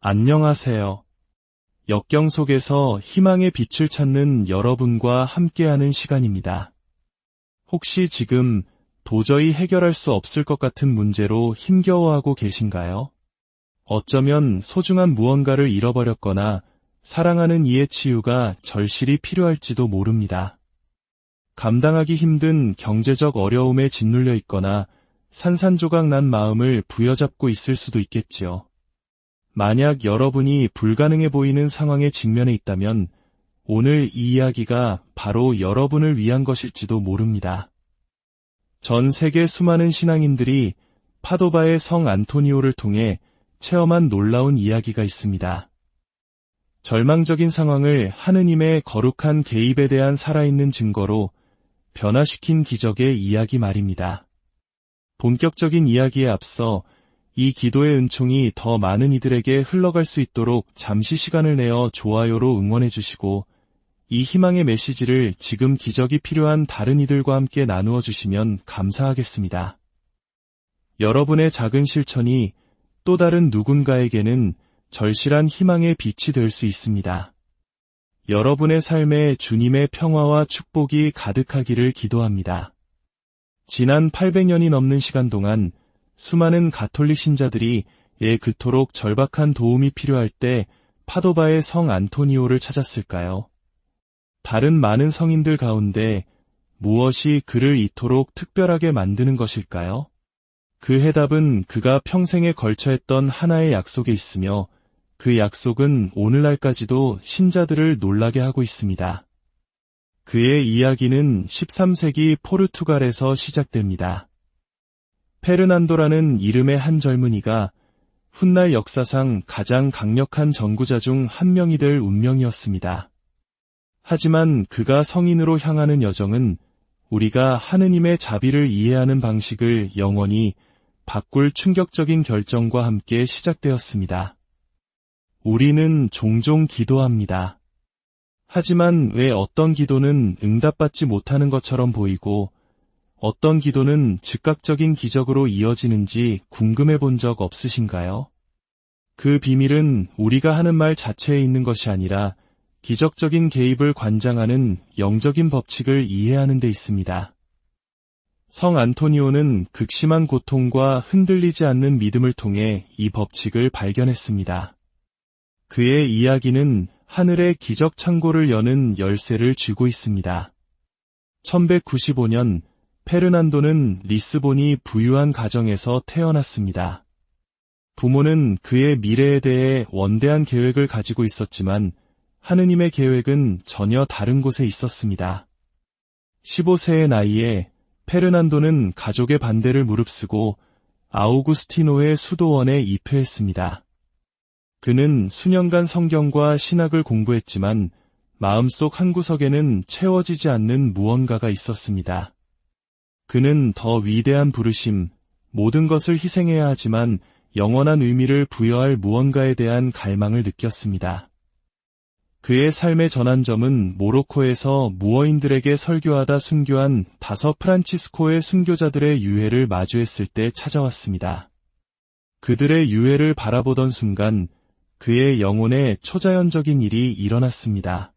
안녕하세요. 역경 속에서 희망의 빛을 찾는 여러분과 함께하는 시간입니다. 혹시 지금 도저히 해결할 수 없을 것 같은 문제로 힘겨워하고 계신가요? 어쩌면 소중한 무언가를 잃어버렸거나 사랑하는 이의 치유가 절실히 필요할지도 모릅니다. 감당하기 힘든 경제적 어려움에 짓눌려 있거나 산산조각 난 마음을 부여잡고 있을 수도 있겠지요. 만약 여러분이 불가능해 보이는 상황에 직면해 있다면 오늘 이 이야기가 바로 여러분을 위한 것일지도 모릅니다. 전 세계 수많은 신앙인들이 파도바의 성 안토니오를 통해 체험한 놀라운 이야기가 있습니다. 절망적인 상황을 하느님의 거룩한 개입에 대한 살아있는 증거로 변화시킨 기적의 이야기 말입니다. 본격적인 이야기에 앞서 이 기도의 은총이 더 많은 이들에게 흘러갈 수 있도록 잠시 시간을 내어 좋아요로 응원해 주시고 이 희망의 메시지를 지금 기적이 필요한 다른 이들과 함께 나누어 주시면 감사하겠습니다. 여러분의 작은 실천이 또 다른 누군가에게는 절실한 희망의 빛이 될 수 있습니다. 여러분의 삶에 주님의 평화와 축복이 가득하기를 기도합니다. 지난 800년이 넘는 시간 동안 수많은 가톨릭 신자들이 그토록 절박한 도움이 필요할 때 파도바의 성 안토니오를 찾았을까요? 다른 많은 성인들 가운데 무엇이 그를 이토록 특별하게 만드는 것일까요? 그 해답은 그가 평생에 걸쳐 했던 하나의 약속에 있으며 그 약속은 오늘날까지도 신자들을 놀라게 하고 있습니다. 그의 이야기는 13세기 포르투갈에서 시작됩니다. 페르난도라는 이름의 한 젊은이가 훗날 역사상 가장 강력한 전구자 중 한 명이 될 운명이었습니다. 하지만 그가 성인으로 향하는 여정은 우리가 하느님의 자비를 이해하는 방식을 영원히 바꿀 충격적인 결정과 함께 시작되었습니다. 우리는 종종 기도합니다. 하지만 왜 어떤 기도는 응답받지 못하는 것처럼 보이고 어떤 기도는 즉각적인 기적으로 이어지는지 궁금해 본 적 없으신가요? 그 비밀은 우리가 하는 말 자체에 있는 것이 아니라 기적적인 개입을 관장하는 영적인 법칙을 이해하는 데 있습니다. 성 안토니오는 극심한 고통과 흔들리지 않는 믿음을 통해 이 법칙을 발견했습니다. 그의 이야기는 하늘의 기적 창고를 여는 열쇠를 쥐고 있습니다. 1195년 페르난도는 리스본이 부유한 가정에서 태어났습니다. 부모는 그의 미래에 대해 원대한 계획을 가지고 있었지만 하느님의 계획은 전혀 다른 곳에 있었습니다. 15세의 나이에 페르난도는 가족의 반대를 무릅쓰고 아우구스티노의 수도원에 입회했습니다. 그는 수년간 성경과 신학을 공부했지만 마음속 한구석에는 채워지지 않는 무언가가 있었습니다. 그는 더 위대한 부르심, 모든 것을 희생해야 하지만 영원한 의미를 부여할 무언가에 대한 갈망을 느꼈습니다. 그의 삶의 전환점은 모로코에서 무어인들에게 설교하다 순교한 5 프란치스코의 순교자들의 유해를 마주했을 때 찾아왔습니다. 그들의 유해를 바라보던 순간 그의 영혼에 초자연적인 일이 일어났습니다.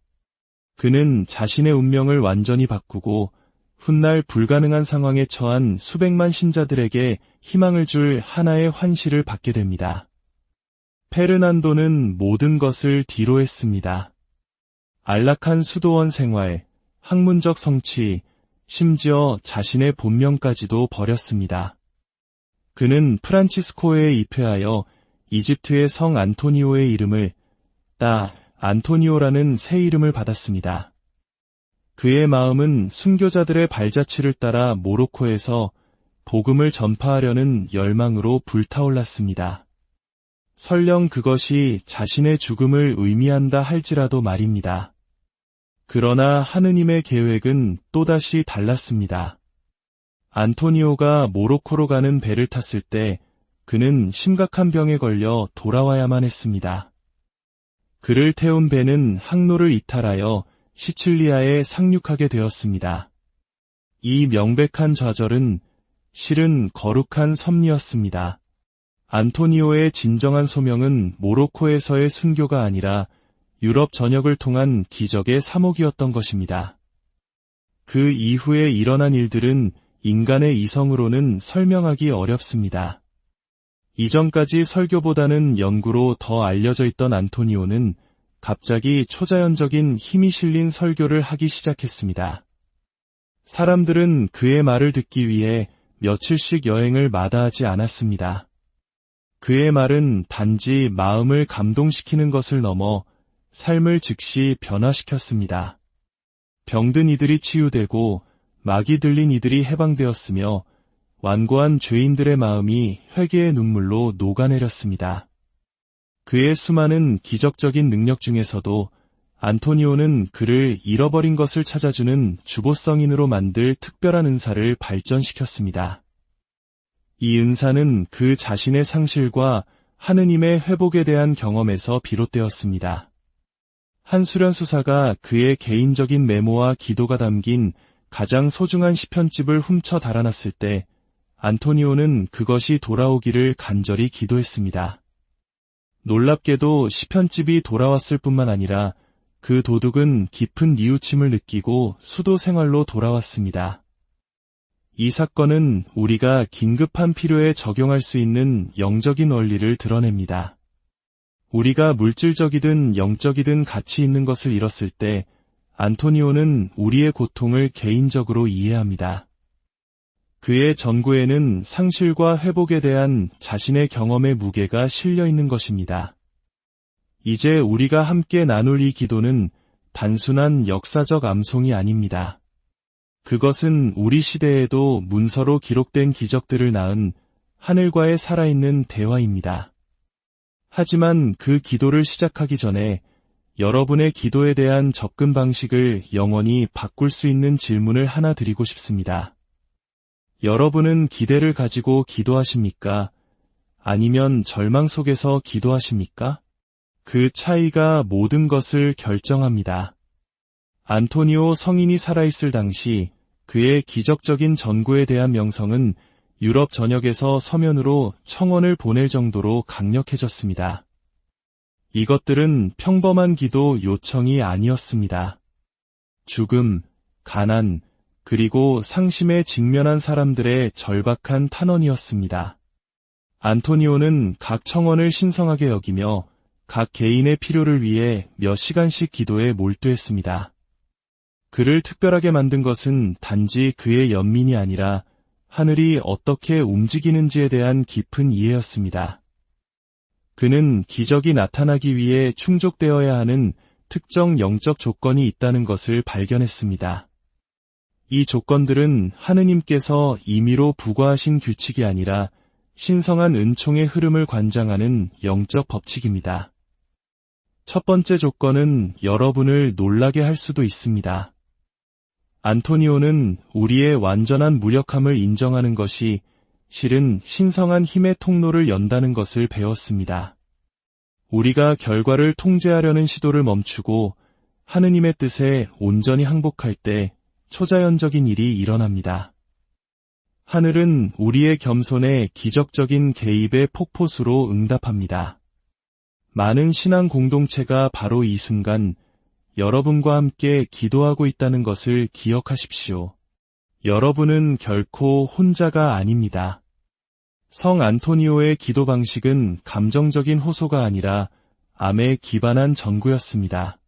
그는 자신의 운명을 완전히 바꾸고 훗날 불가능한 상황에 처한 수백만 신자들에게 희망을 줄 하나의 환시를 받게 됩니다. 페르난도는 모든 것을 뒤로 했습니다. 안락한 수도원 생활, 학문적 성취, 심지어 자신의 본명까지도 버렸습니다. 그는 프란치스코에 입회하여 이집트의 성 안토니오의 이름을 안토니오라는 새 이름을 받았습니다. 그의 마음은 순교자들의 발자취를 따라 모로코에서 복음을 전파하려는 열망으로 불타올랐습니다. 설령 그것이 자신의 죽음을 의미한다 할지라도 말입니다. 그러나 하느님의 계획은 또다시 달랐습니다. 안토니오가 모로코로 가는 배를 탔을 때 그는 심각한 병에 걸려 돌아와야만 했습니다. 그를 태운 배는 항로를 이탈하여 시칠리아에 상륙하게 되었습니다. 이 명백한 좌절은 실은 거룩한 섭리였습니다. 안토니오의 진정한 소명은 모로코에서의 순교가 아니라 유럽 전역을 통한 기적의 사목이었던 것입니다. 그 이후에 일어난 일들은 인간의 이성으로는 설명하기 어렵습니다. 이전까지 설교보다는 연구로 더 알려져 있던 안토니오는 갑자기 초자연적인 힘이 실린 설교를 하기 시작했습니다. 사람들은 그의 말을 듣기 위해 며칠씩 여행을 마다하지 않았습니다. 그의 말은 단지 마음을 감동시키는 것을 넘어 삶을 즉시 변화시켰습니다. 병든 이들이 치유되고 막이 들린 이들이 해방되었으며 완고한 죄인들의 마음이 회개의 눈물로 녹아내렸습니다. 그의 수많은 기적적인 능력 중에서도 안토니오는 그를 잃어버린 것을 찾아주는 주보성인으로 만들 특별한 은사를 발전시켰습니다. 이 은사는 그 자신의 상실과 하느님의 회복에 대한 경험에서 비롯되었습니다. 한 수련수사가 그의 개인적인 메모와 기도가 담긴 가장 소중한 시편집을 훔쳐 달아났을 때 안토니오는 그것이 돌아오기를 간절히 기도했습니다. 놀랍게도 시편집이 돌아왔을 뿐만 아니라 그 도둑은 깊은 뉘우침을 느끼고 수도 생활로 돌아왔습니다. 이 사건은 우리가 긴급한 필요에 적용할 수 있는 영적인 원리를 드러냅니다. 우리가 물질적이든 영적이든 가치 있는 것을 잃었을 때 안토니오는 우리의 고통을 개인적으로 이해합니다. 그의 전구에는 상실과 회복에 대한 자신의 경험의 무게가 실려 있는 것입니다. 이제 우리가 함께 나눌 이 기도는 단순한 역사적 암송이 아닙니다. 그것은 우리 시대에도 문서로 기록된 기적들을 낳은 하늘과의 살아있는 대화입니다. 하지만 그 기도를 시작하기 전에 여러분의 기도에 대한 접근 방식을 영원히 바꿀 수 있는 질문을 하나 드리고 싶습니다. 여러분은 기대를 가지고 기도하십니까? 아니면 절망 속에서 기도하십니까? 그 차이가 모든 것을 결정합니다. 안토니오 성인이 살아있을 당시 그의 기적적인 전구에 대한 명성은 유럽 전역에서 서면으로 청원을 보낼 정도로 강력해졌습니다. 이것들은 평범한 기도 요청이 아니었습니다. 죽음, 가난, 그리고 상심에 직면한 사람들의 절박한 탄원이었습니다. 안토니오는 각 청원을 신성하게 여기며 각 개인의 필요를 위해 몇 시간씩 기도에 몰두했습니다. 그를 특별하게 만든 것은 단지 그의 연민이 아니라 하늘이 어떻게 움직이는지에 대한 깊은 이해였습니다. 그는 기적이 나타나기 위해 충족되어야 하는 특정 영적 조건이 있다는 것을 발견했습니다. 이 조건들은 하느님께서 임의로 부과하신 규칙이 아니라 신성한 은총의 흐름을 관장하는 영적 법칙입니다. 첫 번째 조건은 여러분을 놀라게 할 수도 있습니다. 안토니오는 우리의 완전한 무력함을 인정하는 것이 실은 신성한 힘의 통로를 연다는 것을 배웠습니다. 우리가 결과를 통제하려는 시도를 멈추고 하느님의 뜻에 온전히 항복할 때 초자연적인 일이 일어납니다. 하늘은 우리의 겸손에 기적적인 개입의 폭포수로 응답합니다. 많은 신앙 공동체가 바로 이 순간 여러분과 함께 기도하고 있다는 것을 기억하십시오. 여러분은 결코 혼자가 아닙니다. 성 안토니오의 기도 방식은 감정적인 호소가 아니라 암에 기반한 전구였습니다.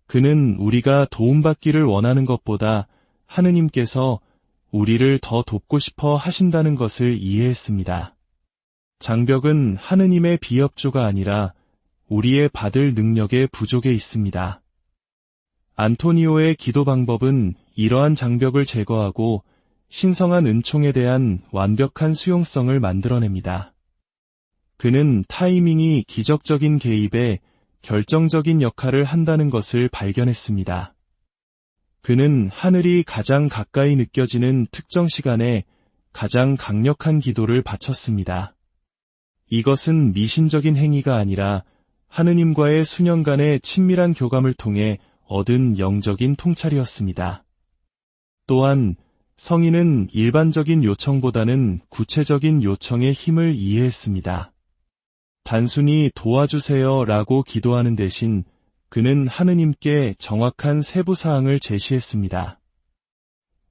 그는 우리가 도움받기를 원하는 것보다 하느님께서 우리를 더 돕고 싶어 하신다는 것을 이해했습니다. 장벽은 하느님의 비협조가 아니라 우리의 받을 능력의 부족에 있습니다. 안토니오의 기도 방법은 이러한 장벽을 제거하고 신성한 은총에 대한 완벽한 수용성을 만들어냅니다. 그는 타이밍이 기적적인 개입에 결정적인 역할을 한다는 것을 발견했습니다. 그는 하늘이 가장 가까이 느껴지는 특정 시간에 가장 강력한 기도를 바쳤습니다. 이것은 미신적인 행위가 아니라 하느님과의 수년간의 친밀한 교감을 통해 얻은 영적인 통찰이었습니다. 또한 성인은 일반적인 요청보다는 구체적인 요청의 힘을 이해했습니다. 단순히 도와주세요라고 기도하는 대신 그는 하느님께 정확한 세부 사항을 제시했습니다.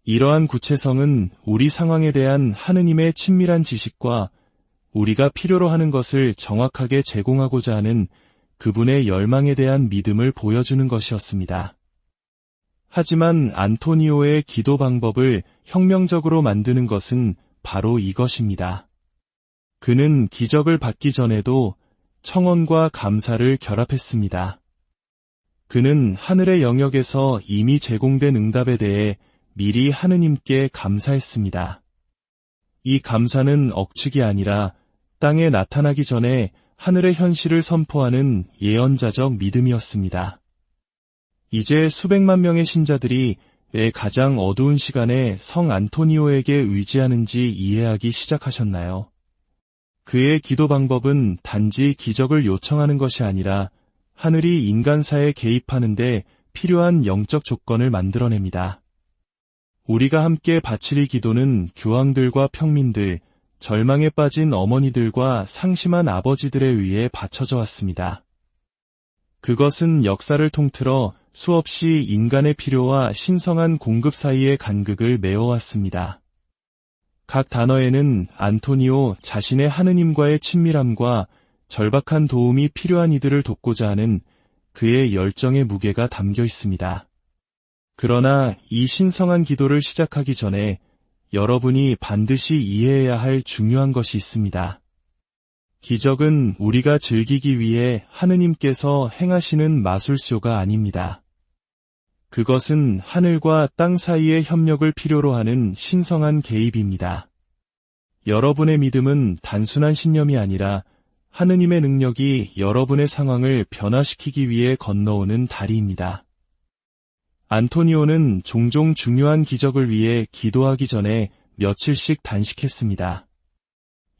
이러한 구체성은 우리 상황에 대한 하느님의 친밀한 지식과 우리가 필요로 하는 것을 정확하게 제공하고자 하는 그분의 열망에 대한 믿음을 보여주는 것이었습니다. 하지만 안토니오의 기도 방법을 혁명적으로 만드는 것은 바로 이것입니다. 그는 기적을 받기 전에도 청원과 감사를 결합했습니다. 그는 하늘의 영역에서 이미 제공된 응답에 대해 미리 하느님께 감사했습니다. 이 감사는 억측이 아니라 땅에 나타나기 전에 하늘의 현실을 선포하는 예언자적 믿음이었습니다. 이제 수백만 명의 신자들이 왜 가장 어두운 시간에 성 안토니오에게 의지하는지 이해하기 시작하셨나요? 그의 기도 방법은 단지 기적을 요청하는 것이 아니라 하늘이 인간사에 개입하는 데 필요한 영적 조건을 만들어냅니다. 우리가 함께 바칠 이 기도는 교황들과 평민들, 절망에 빠진 어머니들과 상심한 아버지들에 의해 바쳐져 왔습니다. 그것은 역사를 통틀어 수없이 인간의 필요와 신성한 공급 사이의 간극을 메워왔습니다. 각 단어에는 안토니오 자신의 하느님과의 친밀함과 절박한 도움이 필요한 이들을 돕고자 하는 그의 열정의 무게가 담겨 있습니다. 그러나 이 신성한 기도를 시작하기 전에 여러분이 반드시 이해해야 할 중요한 것이 있습니다. 기적은 우리가 즐기기 위해 하느님께서 행하시는 마술쇼가 아닙니다. 그것은 하늘과 땅 사이의 협력을 필요로 하는 신성한 개입입니다. 여러분의 믿음은 단순한 신념이 아니라 하느님의 능력이 여러분의 상황을 변화시키기 위해 건너오는 다리입니다. 안토니오는 종종 중요한 기적을 위해 기도하기 전에 며칠씩 단식했습니다.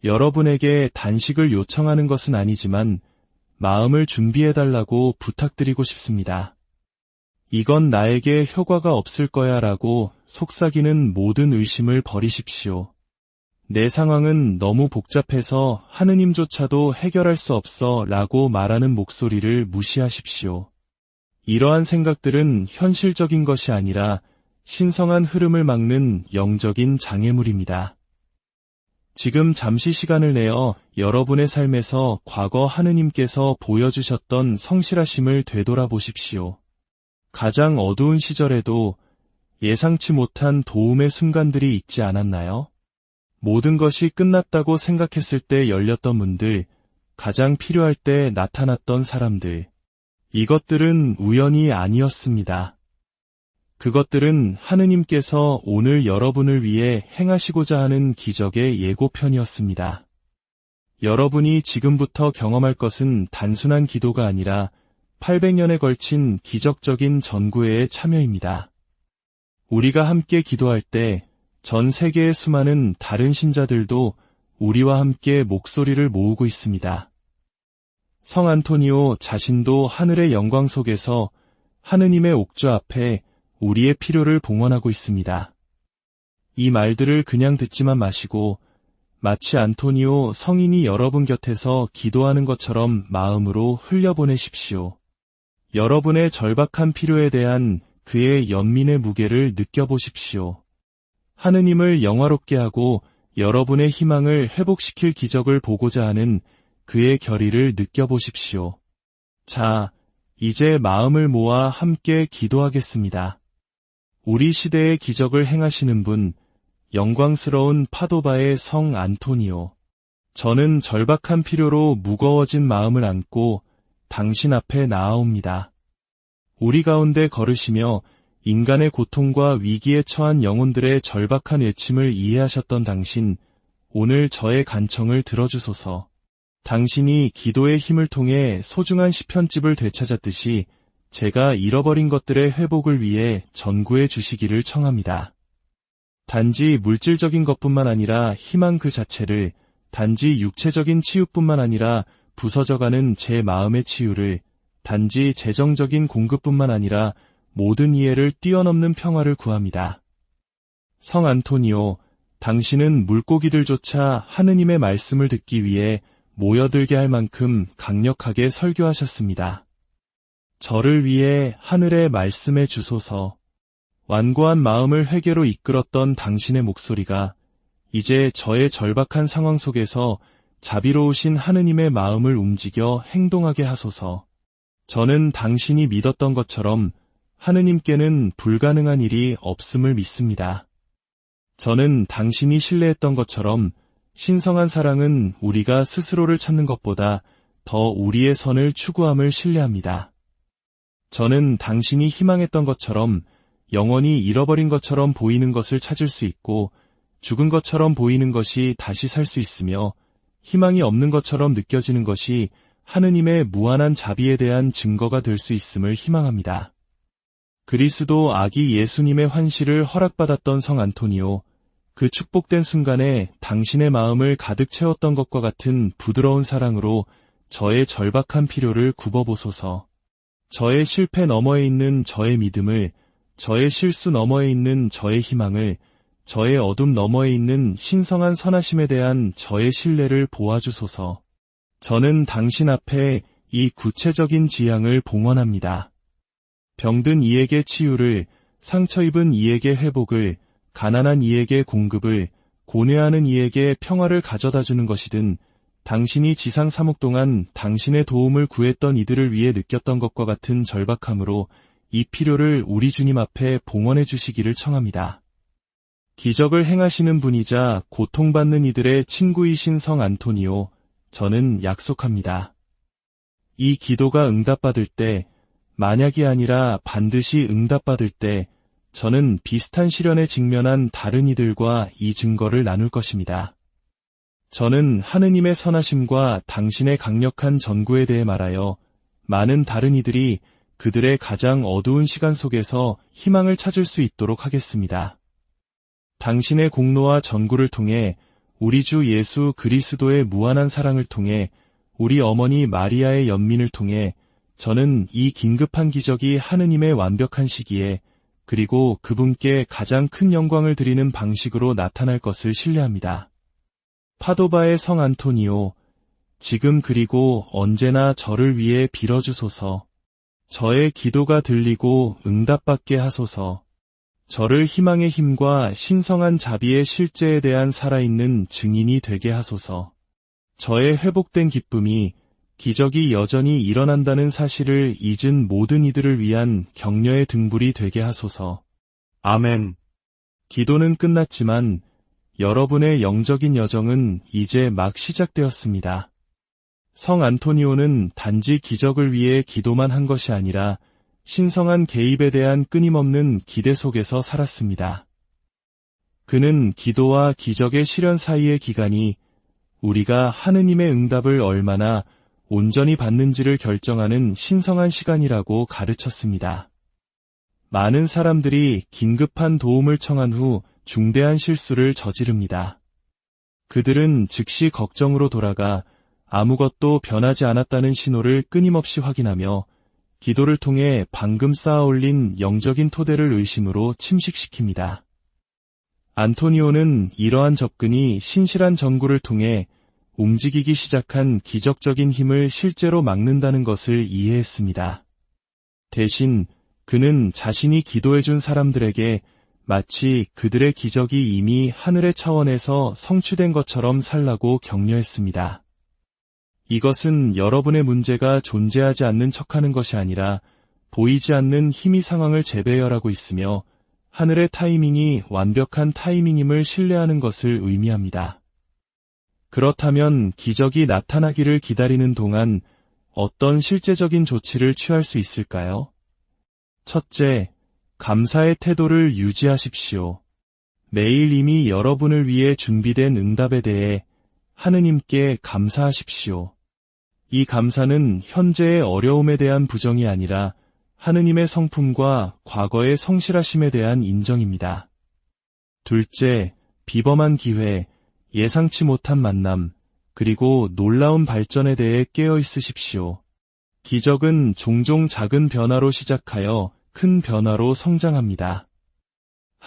여러분에게 단식을 요청하는 것은 아니지만 마음을 준비해달라고 부탁드리고 싶습니다. 이건 나에게 효과가 없을 거야 라고 속삭이는 모든 의심을 버리십시오. 내 상황은 너무 복잡해서 하느님조차도 해결할 수 없어 라고 말하는 목소리를 무시하십시오. 이러한 생각들은 현실적인 것이 아니라 신성한 흐름을 막는 영적인 장애물입니다. 지금 잠시 시간을 내어 여러분의 삶에서 과거 하느님께서 보여주셨던 성실하심을 되돌아보십시오. 가장 어두운 시절에도 예상치 못한 도움의 순간들이 있지 않았나요? 모든 것이 끝났다고 생각했을 때 열렸던 문들, 가장 필요할 때 나타났던 사람들. 이것들은 우연이 아니었습니다. 그것들은 하느님께서 오늘 여러분을 위해 행하시고자 하는 기적의 예고편이었습니다. 여러분이 지금부터 경험할 것은 단순한 기도가 아니라 800년에 걸친 기적적인 전구회의 참여입니다. 우리가 함께 기도할 때 전 세계의 수많은 다른 신자들도 우리와 함께 목소리를 모으고 있습니다. 성 안토니오 자신도 하늘의 영광 속에서 하느님의 옥좌 앞에 우리의 필요를 봉헌하고 있습니다. 이 말들을 그냥 듣지만 마시고 마치 안토니오 성인이 여러분 곁에서 기도하는 것처럼 마음으로 흘려보내십시오. 여러분의 절박한 필요에 대한 그의 연민의 무게를 느껴보십시오. 하느님을 영화롭게 하고 여러분의 희망을 회복시킬 기적을 보고자 하는 그의 결의를 느껴보십시오. 자, 이제 마음을 모아 함께 기도하겠습니다. 우리 시대의 기적을 행하시는 분, 영광스러운 파도바의 성 안토니오. 저는 절박한 필요로 무거워진 마음을 안고 당신 앞에 나아옵니다. 우리 가운데 걸으시며 인간의 고통과 위기에 처한 영혼들의 절박한 외침을 이해하셨던 당신, 오늘 저의 간청을 들어주소서. 당신이 기도의 힘을 통해 소중한 시편집을 되찾았듯이 제가 잃어버린 것들의 회복을 위해 전구해 주시기를 청합니다. 단지 물질적인 것뿐만 아니라 희망 그 자체를, 단지 육체적인 치유뿐만 아니라 부서져가는 제 마음의 치유를, 단지 재정적인 공급뿐만 아니라 모든 이해를 뛰어넘는 평화를 구합니다. 성 안토니오, 당신은 물고기들조차 하느님의 말씀을 듣기 위해 모여들게 할 만큼 강력하게 설교하셨습니다. 저를 위해 하늘의 말씀해 주소서. 완고한 마음을 회개로 이끌었던 당신의 목소리가 이제 저의 절박한 상황 속에서 자비로우신 하느님의 마음을 움직여 행동하게 하소서. 저는 당신이 믿었던 것처럼 하느님께는 불가능한 일이 없음을 믿습니다. 저는 당신이 신뢰했던 것처럼 신성한 사랑은 우리가 스스로를 찾는 것보다 더 우리의 선을 추구함을 신뢰합니다. 저는 당신이 희망했던 것처럼 영원히 잃어버린 것처럼 보이는 것을 찾을 수 있고 죽은 것처럼 보이는 것이 다시 살 수 있으며 희망이 없는 것처럼 느껴지는 것이 하느님의 무한한 자비에 대한 증거가 될 수 있음을 희망합니다. 그리스도 아기 예수님의 환시를 허락받았던 성 안토니오, 그 축복된 순간에 당신의 마음을 가득 채웠던 것과 같은 부드러운 사랑으로 저의 절박한 필요를 굽어보소서. 저의 실패 너머에 있는 저의 믿음을, 저의 실수 너머에 있는 저의 희망을, 저의 어둠 너머에 있는 신성한 선하심에 대한 저의 신뢰를 보아주소서. 저는 당신 앞에 이 구체적인 지향을 봉헌합니다. 병든 이에게 치유를, 상처 입은 이에게 회복을, 가난한 이에게 공급을, 고뇌하는 이에게 평화를 가져다 주는 것이든 당신이 지상 3억 동안 당신의 도움을 구했던 이들을 위해 느꼈던 것과 같은 절박함으로 이 필요를 우리 주님 앞에 봉헌해 주시기를 청합니다. 기적을 행하시는 분이자 고통받는 이들의 친구이신 성 안토니오, 저는 약속합니다. 이 기도가 응답받을 때, 만약이 아니라 반드시 응답받을 때, 저는 비슷한 시련에 직면한 다른 이들과 이 증거를 나눌 것입니다. 저는 하느님의 선하심과 당신의 강력한 전구에 대해 말하여 많은 다른 이들이 그들의 가장 어두운 시간 속에서 희망을 찾을 수 있도록 하겠습니다. 당신의 공로와 전구를 통해 우리 주 예수 그리스도의 무한한 사랑을 통해 우리 어머니 마리아의 연민을 통해 저는 이 긴급한 기적이 하느님의 완벽한 시기에 그리고 그분께 가장 큰 영광을 드리는 방식으로 나타날 것을 신뢰합니다. 파도바의 성 안토니오, 지금 그리고 언제나 저를 위해 빌어주소서. 저의 기도가 들리고 응답받게 하소서. 저를 희망의 힘과 신성한 자비의 실제에 대한 살아있는 증인이 되게 하소서. 저의 회복된 기쁨이 기적이 여전히 일어난다는 사실을 잊은 모든 이들을 위한 격려의 등불이 되게 하소서. 아멘. 기도는 끝났지만 여러분의 영적인 여정은 이제 막 시작되었습니다. 성 안토니오는 단지 기적을 위해 기도만 한 것이 아니라 신성한 개입에 대한 끊임없는 기대 속에서 살았습니다. 그는 기도와 기적의 실현 사이의 기간이 우리가 하느님의 응답을 얼마나 온전히 받는지를 결정하는 신성한 시간이라고 가르쳤습니다. 많은 사람들이 긴급한 도움을 청한 후 중대한 실수를 저지릅니다. 그들은 즉시 걱정으로 돌아가 아무것도 변하지 않았다는 신호를 끊임없이 확인하며 기도를 통해 방금 쌓아올린 영적인 토대를 의심으로 침식시킵니다. 안토니오는 이러한 접근이 신실한 전구를 통해 움직이기 시작한 기적적인 힘을 실제로 막는다는 것을 이해했습니다. 대신 그는 자신이 기도해준 사람들에게 마치 그들의 기적이 이미 하늘의 차원에서 성취된 것처럼 살라고 격려했습니다. 이것은 여러분의 문제가 존재하지 않는 척하는 것이 아니라 보이지 않는 힘이 상황을 재배열하고 있으며 하늘의 타이밍이 완벽한 타이밍임을 신뢰하는 것을 의미합니다. 그렇다면 기적이 나타나기를 기다리는 동안 어떤 실제적인 조치를 취할 수 있을까요? 첫째, 감사의 태도를 유지하십시오. 매일 이미 여러분을 위해 준비된 응답에 대해 하느님께 감사하십시오. 이 감사는 현재의 어려움에 대한 부정이 아니라 하느님의 성품과 과거의 성실하심에 대한 인정입니다. 둘째, 비범한 기회, 예상치 못한 만남, 그리고 놀라운 발전에 대해 깨어 있으십시오. 기적은 종종 작은 변화로 시작하여 큰 변화로 성장합니다.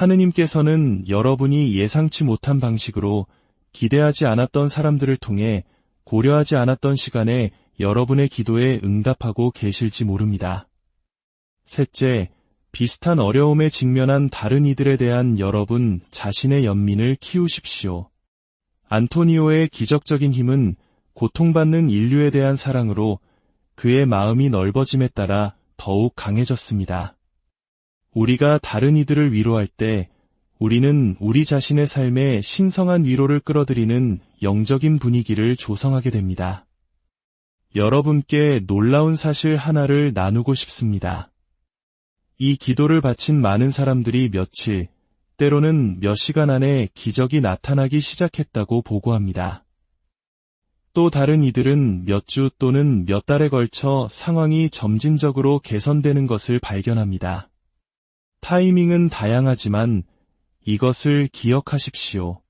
하느님께서는 여러분이 예상치 못한 방식으로 기대하지 않았던 사람들을 통해 고려하지 않았던 시간에 여러분의 기도에 응답하고 계실지 모릅니다. 셋째, 비슷한 어려움에 직면한 다른 이들에 대한 여러분 자신의 연민을 키우십시오. 안토니오의 기적적인 힘은 고통받는 인류에 대한 사랑으로 그의 마음이 넓어짐에 따라 더욱 강해졌습니다. 우리가 다른 이들을 위로할 때 우리는 우리 자신의 삶에 신성한 위로를 끌어들이는 영적인 분위기를 조성하게 됩니다. 여러분께 놀라운 사실 하나를 나누고 싶습니다. 이 기도를 바친 많은 사람들이 며칠, 때로는 몇 시간 안에 기적이 나타나기 시작했다고 보고합니다. 또 다른 이들은 몇 주 또는 몇 달에 걸쳐 상황이 점진적으로 개선되는 것을 발견합니다. 타이밍은 다양하지만 이것을 기억하십시오.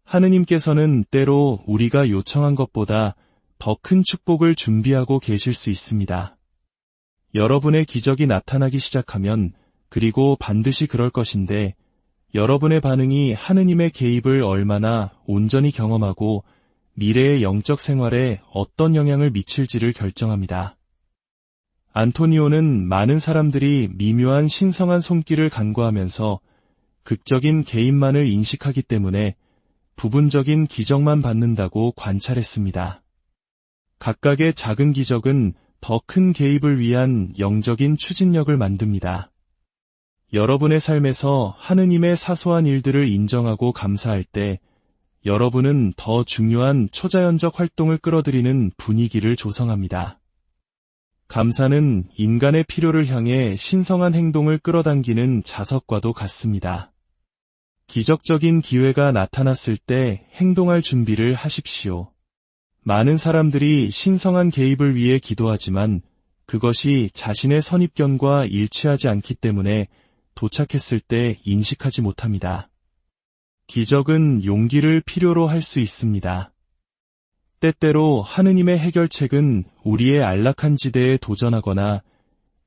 하느님께서는 때로 우리가 요청한 것보다 더 큰 축복을 준비하고 계실 수 있습니다. 여러분의 기적이 나타나기 시작하면, 그리고 반드시 그럴 것인데, 여러분의 반응이 하느님의 개입을 얼마나 온전히 경험하고 미래의 영적 생활에 어떤 영향을 미칠지를 결정합니다. 안토니오는 많은 사람들이 미묘한 신성한 손길을 간구하면서 극적인 개입만을 인식하기 때문에 부분적인 기적만 받는다고 관찰했습니다. 각각의 작은 기적은 더 큰 개입을 위한 영적인 추진력을 만듭니다. 여러분의 삶에서 하느님의 사소한 일들을 인정하고 감사할 때 여러분은 더 중요한 초자연적 활동을 끌어들이는 분위기를 조성합니다. 감사는 인간의 필요를 향해 신성한 행동을 끌어당기는 자석과도 같습니다. 기적적인 기회가 나타났을 때 행동할 준비를 하십시오. 많은 사람들이 신성한 개입을 위해 기도하지만 그것이 자신의 선입견과 일치하지 않기 때문에 도착했을 때 인식하지 못합니다. 기적은 용기를 필요로 할 수 있습니다. 때때로 하느님의 해결책은 우리의 안락한 지대에 도전하거나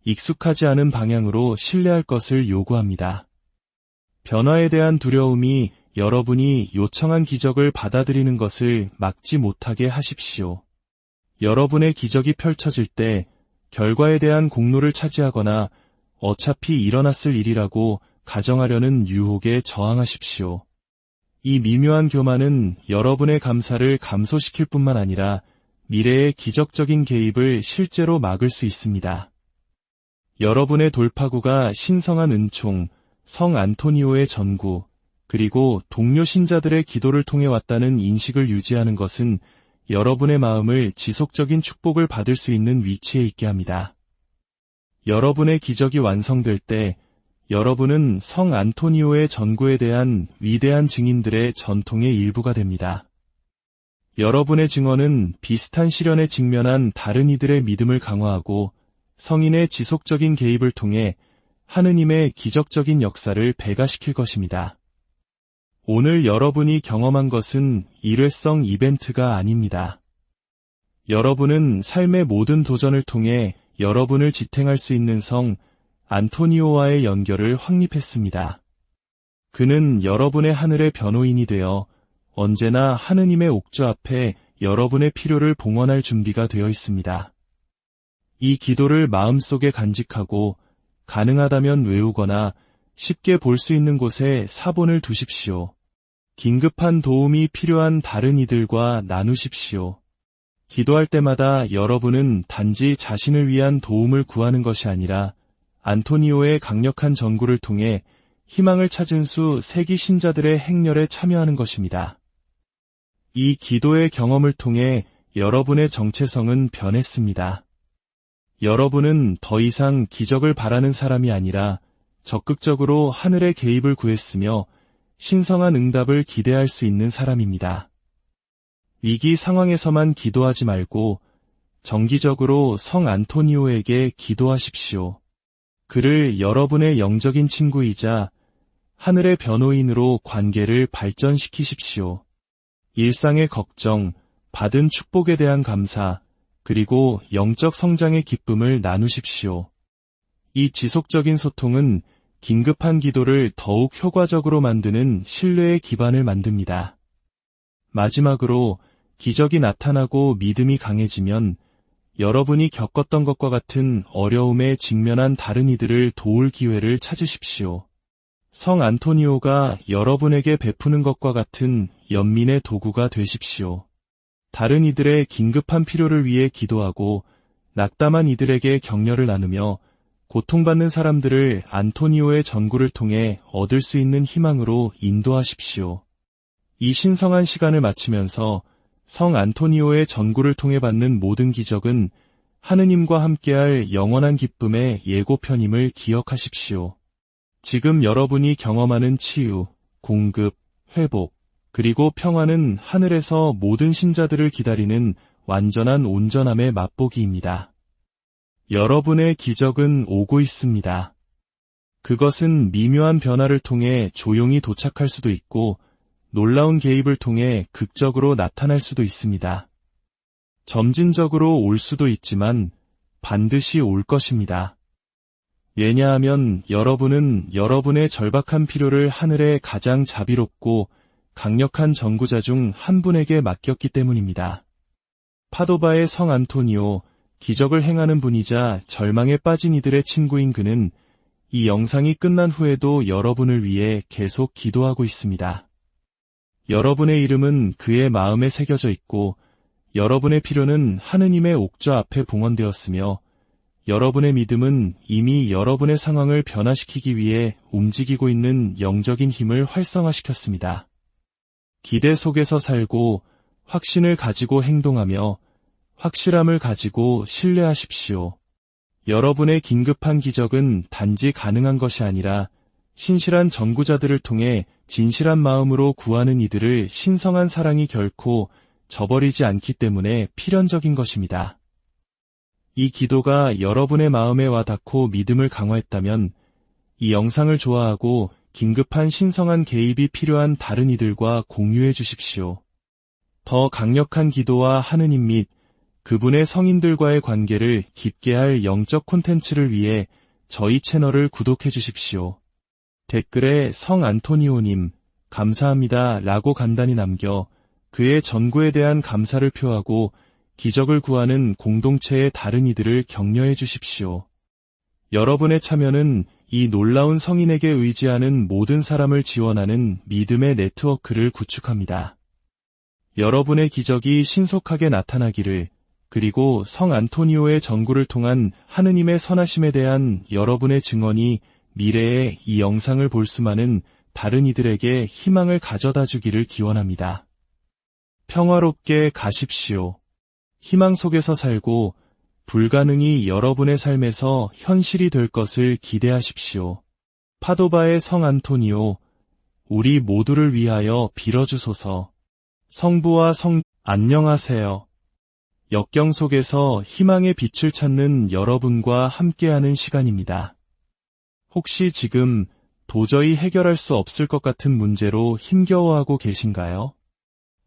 익숙하지 않은 방향으로 신뢰할 것을 요구합니다. 변화에 대한 두려움이 여러분이 요청한 기적을 받아들이는 것을 막지 못하게 하십시오. 여러분의 기적이 펼쳐질 때 결과에 대한 공로를 차지하거나 어차피 일어났을 일이라고 가정하려는 유혹에 저항하십시오. 이 미묘한 교만은 여러분의 감사를 감소시킬 뿐만 아니라 미래의 기적적인 개입을 실제로 막을 수 있습니다. 여러분의 돌파구가 신성한 은총, 성 안토니오의 전구, 그리고 동료 신자들의 기도를 통해 왔다는 인식을 유지하는 것은 여러분의 마음을 지속적인 축복을 받을 수 있는 위치에 있게 합니다. 여러분의 기적이 완성될 때 여러분은 성 안토니오의 전구에 대한 위대한 증인들의 전통의 일부가 됩니다. 여러분의 증언은 비슷한 시련에 직면한 다른 이들의 믿음을 강화하고 성인의 지속적인 개입을 통해 하느님의 기적적인 역사를 배가시킬 것입니다. 오늘 여러분이 경험한 것은 일회성 이벤트가 아닙니다. 여러분은 삶의 모든 도전을 통해 여러분을 지탱할 수 있는 성 안토니오와의 연결을 확립했습니다. 그는 여러분의 하늘의 변호인이 되어 언제나 하느님의 옥조 앞에 여러분의 필요를 봉헌할 준비가 되어 있습니다. 이 기도를 마음속에 간직하고 가능하다면 외우거나 쉽게 볼 수 있는 곳에 사본을 두십시오. 긴급한 도움이 필요한 다른 이들과 나누십시오. 기도할 때마다 여러분은 단지 자신을 위한 도움을 구하는 것이 아니라 안토니오의 강력한 전구를 통해 희망을 찾은 수 세기 신자들의 행렬에 참여하는 것입니다. 이 기도의 경험을 통해 여러분의 정체성은 변했습니다. 여러분은 더 이상 기적을 바라는 사람이 아니라 적극적으로 하늘의 개입을 구했으며 신성한 응답을 기대할 수 있는 사람입니다. 위기 상황에서만 기도하지 말고 정기적으로 성 안토니오에게 기도하십시오. 그를 여러분의 영적인 친구이자 하늘의 변호인으로 관계를 발전시키십시오. 일상의 걱정, 받은 축복에 대한 감사, 그리고 영적 성장의 기쁨을 나누십시오. 이 지속적인 소통은 긴급한 기도를 더욱 효과적으로 만드는 신뢰의 기반을 만듭니다. 마지막으로 기적이 나타나고 믿음이 강해지면 여러분이 겪었던 것과 같은 어려움에 직면한 다른 이들을 도울 기회를 찾으십시오. 성 안토니오가 여러분에게 베푸는 것과 같은 연민의 도구가 되십시오. 다른 이들의 긴급한 필요를 위해 기도하고 낙담한 이들에게 격려를 나누며 고통받는 사람들을 안토니오의 전구를 통해 얻을 수 있는 희망으로 인도하십시오. 이 신성한 시간을 마치면서 성 안토니오의 전구를 통해 받는 모든 기적은 하느님과 함께할 영원한 기쁨의 예고편임을 기억하십시오. 지금 여러분이 경험하는 치유, 공급, 회복, 그리고 평화는 하늘에서 모든 신자들을 기다리는 완전한 온전함의 맛보기입니다. 여러분의 기적은 오고 있습니다. 그것은 미묘한 변화를 통해 조용히 도착할 수도 있고 놀라운 개입을 통해 극적으로 나타날 수도 있습니다. 점진적으로 올 수도 있지만 반드시 올 것입니다. 왜냐하면 여러분은 여러분의 절박한 필요를 하늘의 가장 자비롭고 강력한 전구자 중 한 분에게 맡겼기 때문입니다. 파도바의 성 안토니오, 기적을 행하는 분이자 절망에 빠진 이들의 친구인 그는 이 영상이 끝난 후에도 여러분을 위해 계속 기도하고 있습니다. 여러분의 이름은 그의 마음에 새겨져 있고 여러분의 필요는 하느님의 옥좌 앞에 봉헌되었으며 여러분의 믿음은 이미 여러분의 상황을 변화시키기 위해 움직이고 있는 영적인 힘을 활성화시켰습니다. 기대 속에서 살고 확신을 가지고 행동하며 확실함을 가지고 신뢰하십시오. 여러분의 긴급한 기적은 단지 가능한 것이 아니라 신실한 전구자들을 통해 진실한 마음으로 구하는 이들을 신성한 사랑이 결코 저버리지 않기 때문에 필연적인 것입니다. 이 기도가 여러분의 마음에 와닿고 믿음을 강화했다면 이 영상을 좋아하고 긴급한 신성한 개입이 필요한 다른 이들과 공유해 주십시오. 더 강력한 기도와 하느님 및 그분의 성인들과의 관계를 깊게 할 영적 콘텐츠를 위해 저희 채널을 구독해 주십시오. 댓글에 성 안토니오님, 감사합니다 라고 간단히 남겨 그의 전구에 대한 감사를 표하고 기적을 구하는 공동체의 다른 이들을 격려해 주십시오. 여러분의 참여는 이 놀라운 성인에게 의지하는 모든 사람을 지원하는 믿음의 네트워크를 구축합니다. 여러분의 기적이 신속하게 나타나기를, 그리고 성 안토니오의 전구를 통한 하느님의 선하심에 대한 여러분의 증언이 미래에 이 영상을 볼 수많은 다른 이들에게 희망을 가져다 주기를 기원합니다. 평화롭게 가십시오. 희망 속에서 살고 불가능이 여러분의 삶에서 현실이 될 것을 기대하십시오. 파도바의 성 안토니오, 우리 모두를 위하여 빌어주소서. 성부와 안녕하세요. 역경 속에서 희망의 빛을 찾는 여러분과 함께하는 시간입니다. 혹시 지금 도저히 해결할 수 없을 것 같은 문제로 힘겨워하고 계신가요?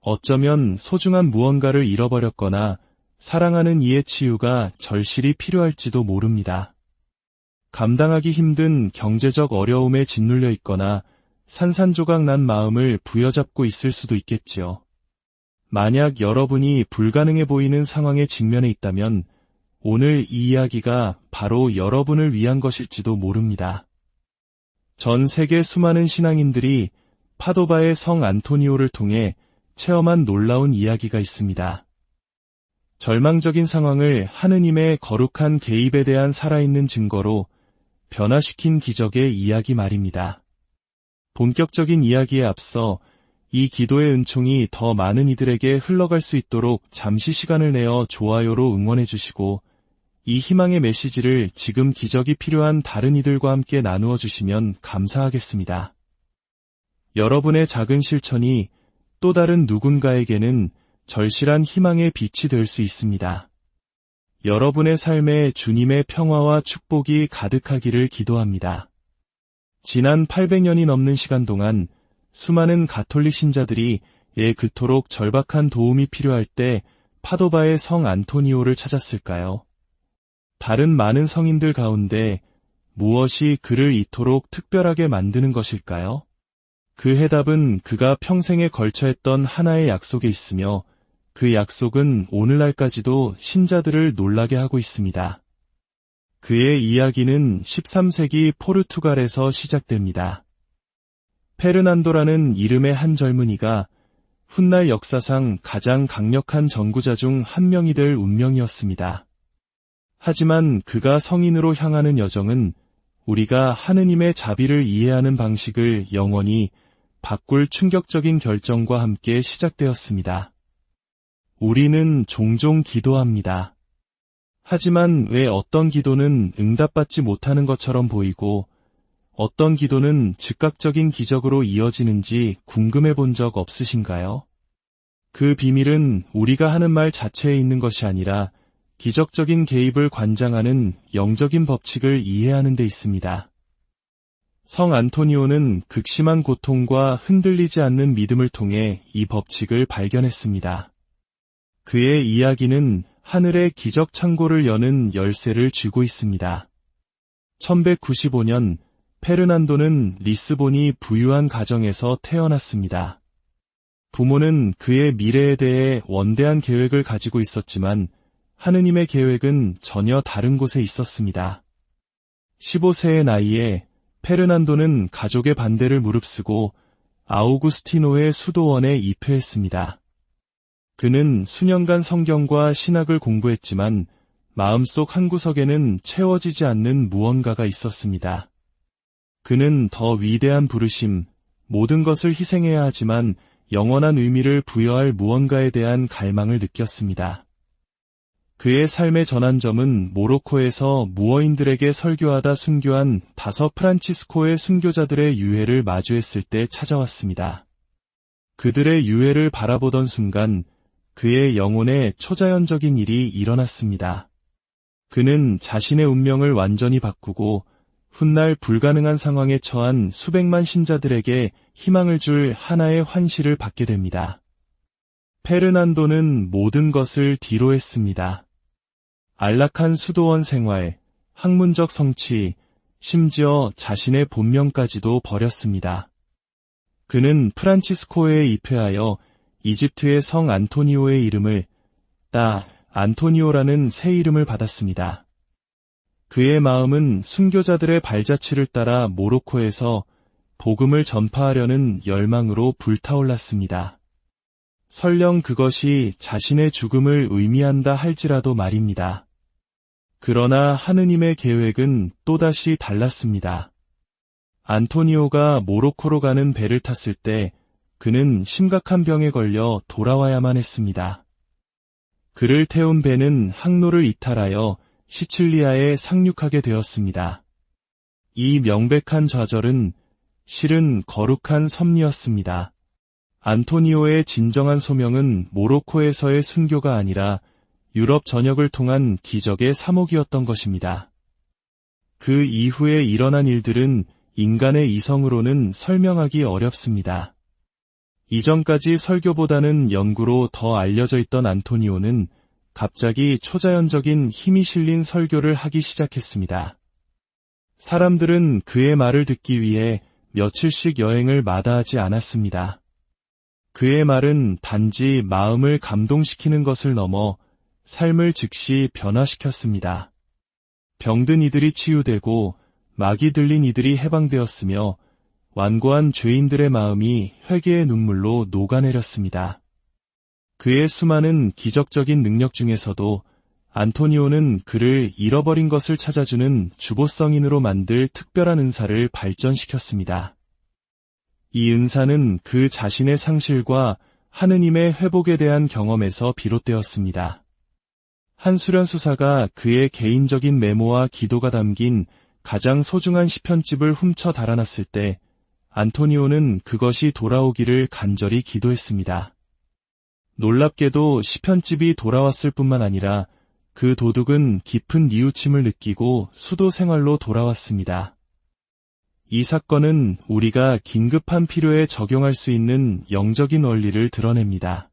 어쩌면 소중한 무언가를 잃어버렸거나 사랑하는 이의 치유가 절실히 필요할지도 모릅니다. 감당하기 힘든 경제적 어려움에 짓눌려 있거나 산산조각 난 마음을 부여잡고 있을 수도 있겠지요. 만약 여러분이 불가능해 보이는 상황에 직면해 있다면 오늘 이 이야기가 바로 여러분을 위한 것일지도 모릅니다. 전 세계 수많은 신앙인들이 파도바의 성 안토니오를 통해 체험한 놀라운 이야기가 있습니다. 절망적인 상황을 하느님의 거룩한 개입에 대한 살아있는 증거로 변화시킨 기적의 이야기 말입니다. 본격적인 이야기에 앞서 이 기도의 은총이 더 많은 이들에게 흘러갈 수 있도록 잠시 시간을 내어 좋아요로 응원해 주시고 이 희망의 메시지를 지금 기적이 필요한 다른 이들과 함께 나누어 주시면 감사하겠습니다. 여러분의 작은 실천이 또 다른 누군가에게는 절실한 희망의 빛이 될 수 있습니다. 여러분의 삶에 주님의 평화와 축복이 가득하기를 기도합니다. 지난 800년이 넘는 시간 동안 수많은 가톨릭 신자들이 그토록 절박한 도움이 필요할 때 파도바의 성 안토니오를 찾았을까요? 다른 많은 성인들 가운데 무엇이 그를 이토록 특별하게 만드는 것일까요? 그 해답은 그가 평생에 걸쳐 했던 하나의 약속에 있으며 그 약속은 오늘날까지도 신자들을 놀라게 하고 있습니다. 그의 이야기는 13세기 포르투갈에서 시작됩니다. 페르난도라는 이름의 한 젊은이가 훗날 역사상 가장 강력한 전구자 중 한 명이 될 운명이었습니다. 하지만 그가 성인으로 향하는 여정은 우리가 하느님의 자비를 이해하는 방식을 영원히 바꿀 충격적인 결정과 함께 시작되었습니다. 우리는 종종 기도합니다. 하지만 왜 어떤 기도는 응답받지 못하는 것처럼 보이고 어떤 기도는 즉각적인 기적으로 이어지는지 궁금해 본 적 없으신가요? 그 비밀은 우리가 하는 말 자체에 있는 것이 아니라 기적적인 개입을 관장하는 영적인 법칙을 이해하는 데 있습니다. 성 안토니오는 극심한 고통과 흔들리지 않는 믿음을 통해 이 법칙을 발견했습니다. 그의 이야기는 하늘의 기적 창고를 여는 열쇠를 쥐고 있습니다. 1195년 페르난도는 리스본이 부유한 가정에서 태어났습니다. 부모는 그의 미래에 대해 원대한 계획을 가지고 있었지만 하느님의 계획은 전혀 다른 곳에 있었습니다. 15세의 나이에 페르난도는 가족의 반대를 무릅쓰고 아우구스티노의 수도원에 입회했습니다. 그는 수년간 성경과 신학을 공부했지만 마음속 한구석에는 채워지지 않는 무언가가 있었습니다. 그는 더 위대한 부르심, 모든 것을 희생해야 하지만 영원한 의미를 부여할 무언가에 대한 갈망을 느꼈습니다. 그의 삶의 전환점은 모로코에서 무어인들에게 설교하다 순교한 5 프란치스코의 순교자들의 유해를 마주했을 때 찾아왔습니다. 그들의 유해를 바라보던 순간 그의 영혼에 초자연적인 일이 일어났습니다. 그는 자신의 운명을 완전히 바꾸고 훗날 불가능한 상황에 처한 수백만 신자들에게 희망을 줄 하나의 환시를 받게 됩니다. 페르난도는 모든 것을 뒤로 했습니다. 안락한 수도원 생활, 학문적 성취, 심지어 자신의 본명까지도 버렸습니다. 그는 프란치스코에 입회하여 이집트의 성 안토니오의 이름을 안토니오라는 새 이름을 받았습니다. 그의 마음은 순교자들의 발자취를 따라 모로코에서 복음을 전파하려는 열망으로 불타올랐습니다. 설령 그것이 자신의 죽음을 의미한다 할지라도 말입니다. 그러나 하느님의 계획은 또다시 달랐습니다. 안토니오가 모로코로 가는 배를 탔을 때 그는 심각한 병에 걸려 돌아와야만 했습니다. 그를 태운 배는 항로를 이탈하여 시칠리아에 상륙하게 되었습니다. 이 명백한 좌절은 실은 거룩한 섭리였습니다. 안토니오의 진정한 소명은 모로코에서의 순교가 아니라 유럽 전역을 통한 기적의 사목이었던 것입니다. 그 이후에 일어난 일들은 인간의 이성으로는 설명하기 어렵습니다. 이전까지 설교보다는 연구로 더 알려져 있던 안토니오는 갑자기 초자연적인 힘이 실린 설교를 하기 시작했습니다. 사람들은 그의 말을 듣기 위해 며칠씩 여행을 마다하지 않았습니다. 그의 말은 단지 마음을 감동시키는 것을 넘어 삶을 즉시 변화시켰습니다. 병든 이들이 치유되고 막이 들린 이들이 해방되었으며 완고한 죄인들의 마음이 회개의 눈물로 녹아내렸습니다. 그의 수많은 기적적인 능력 중에서도 안토니오는 그를 잃어버린 것을 찾아주는 주보성인으로 만들 특별한 은사를 발전시켰습니다. 이 은사는 그 자신의 상실과 하느님의 회복에 대한 경험에서 비롯되었습니다. 한 수련수사가 그의 개인적인 메모와 기도가 담긴 가장 소중한 시편집을 훔쳐 달아났을 때 안토니오는 그것이 돌아오기를 간절히 기도했습니다. 놀랍게도 시편집이 돌아왔을 뿐만 아니라 그 도둑은 깊은 뉘우침을 느끼고 수도 생활로 돌아왔습니다. 이 사건은 우리가 긴급한 필요에 적용할 수 있는 영적인 원리를 드러냅니다.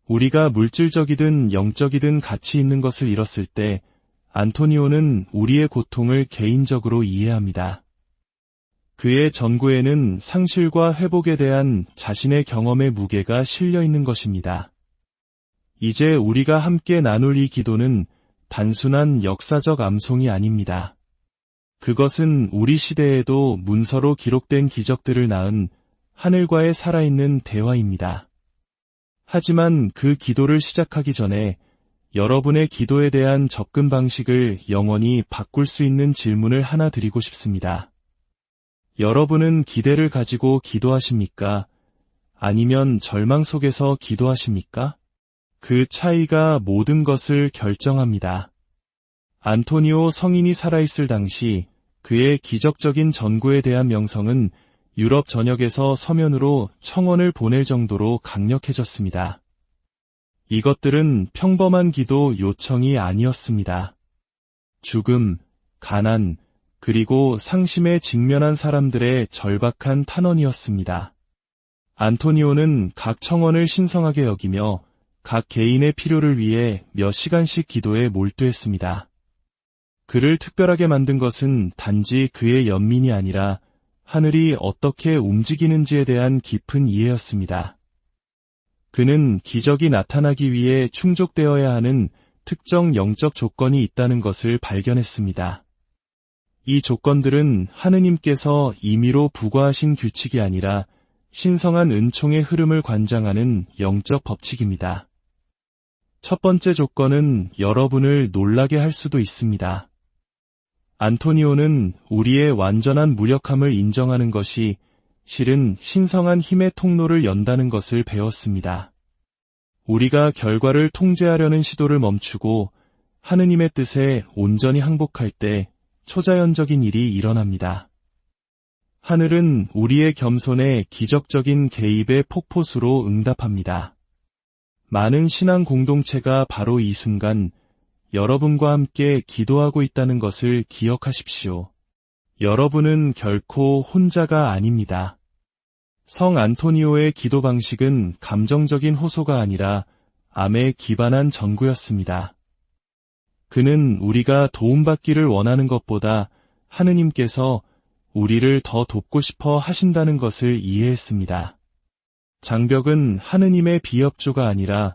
우리가 물질적이든 영적이든 가치 있는 것을 잃었을 때 안토니오는 우리의 고통을 개인적으로 이해합니다. 그의 전구에는 상실과 회복에 대한 자신의 경험의 무게가 실려 있는 것입니다. 이제 우리가 함께 나눌 이 기도는 단순한 역사적 암송이 아닙니다. 그것은 우리 시대에도 문서로 기록된 기적들을 낳은 하늘과의 살아있는 대화입니다. 하지만 그 기도를 시작하기 전에 여러분의 기도에 대한 접근 방식을 영원히 바꿀 수 있는 질문을 하나 드리고 싶습니다. 여러분은 기대를 가지고 기도하십니까? 아니면 절망 속에서 기도하십니까? 그 차이가 모든 것을 결정합니다. 안토니오 성인이 살아있을 당시 그의 기적적인 전구에 대한 명성은 유럽 전역에서 서면으로 청원을 보낼 정도로 강력해졌습니다. 이것들은 평범한 기도 요청이 아니었습니다. 죽음, 가난, 그리고 상심에 직면한 사람들의 절박한 탄원이었습니다. 안토니오는 각 청원을 신성하게 여기며 각 개인의 필요를 위해 몇 시간씩 기도에 몰두했습니다. 그를 특별하게 만든 것은 단지 그의 연민이 아니라 하늘이 어떻게 움직이는지에 대한 깊은 이해였습니다. 그는 기적이 나타나기 위해 충족되어야 하는 특정 영적 조건이 있다는 것을 발견했습니다. 이 조건들은 하느님께서 임의로 부과하신 규칙이 아니라 신성한 은총의 흐름을 관장하는 영적 법칙입니다. 첫 번째 조건은 여러분을 놀라게 할 수도 있습니다. 안토니오는 우리의 완전한 무력함을 인정하는 것이 실은 신성한 힘의 통로를 연다는 것을 배웠습니다. 우리가 결과를 통제하려는 시도를 멈추고 하느님의 뜻에 온전히 항복할 때 초자연적인 일이 일어납니다. 하늘은 우리의 겸손에 기적적인 개입의 폭포수로 응답합니다. 많은 신앙 공동체가 바로 이 순간 여러분과 함께 기도하고 있다는 것을 기억하십시오. 여러분은 결코 혼자가 아닙니다. 성 안토니오의 기도 방식은 감정적인 호소가 아니라 암에 기반한 전구였습니다. 그는 우리가 도움받기를 원하는 것보다 하느님께서 우리를 더 돕고 싶어 하신다는 것을 이해했습니다. 장벽은 하느님의 비협조가 아니라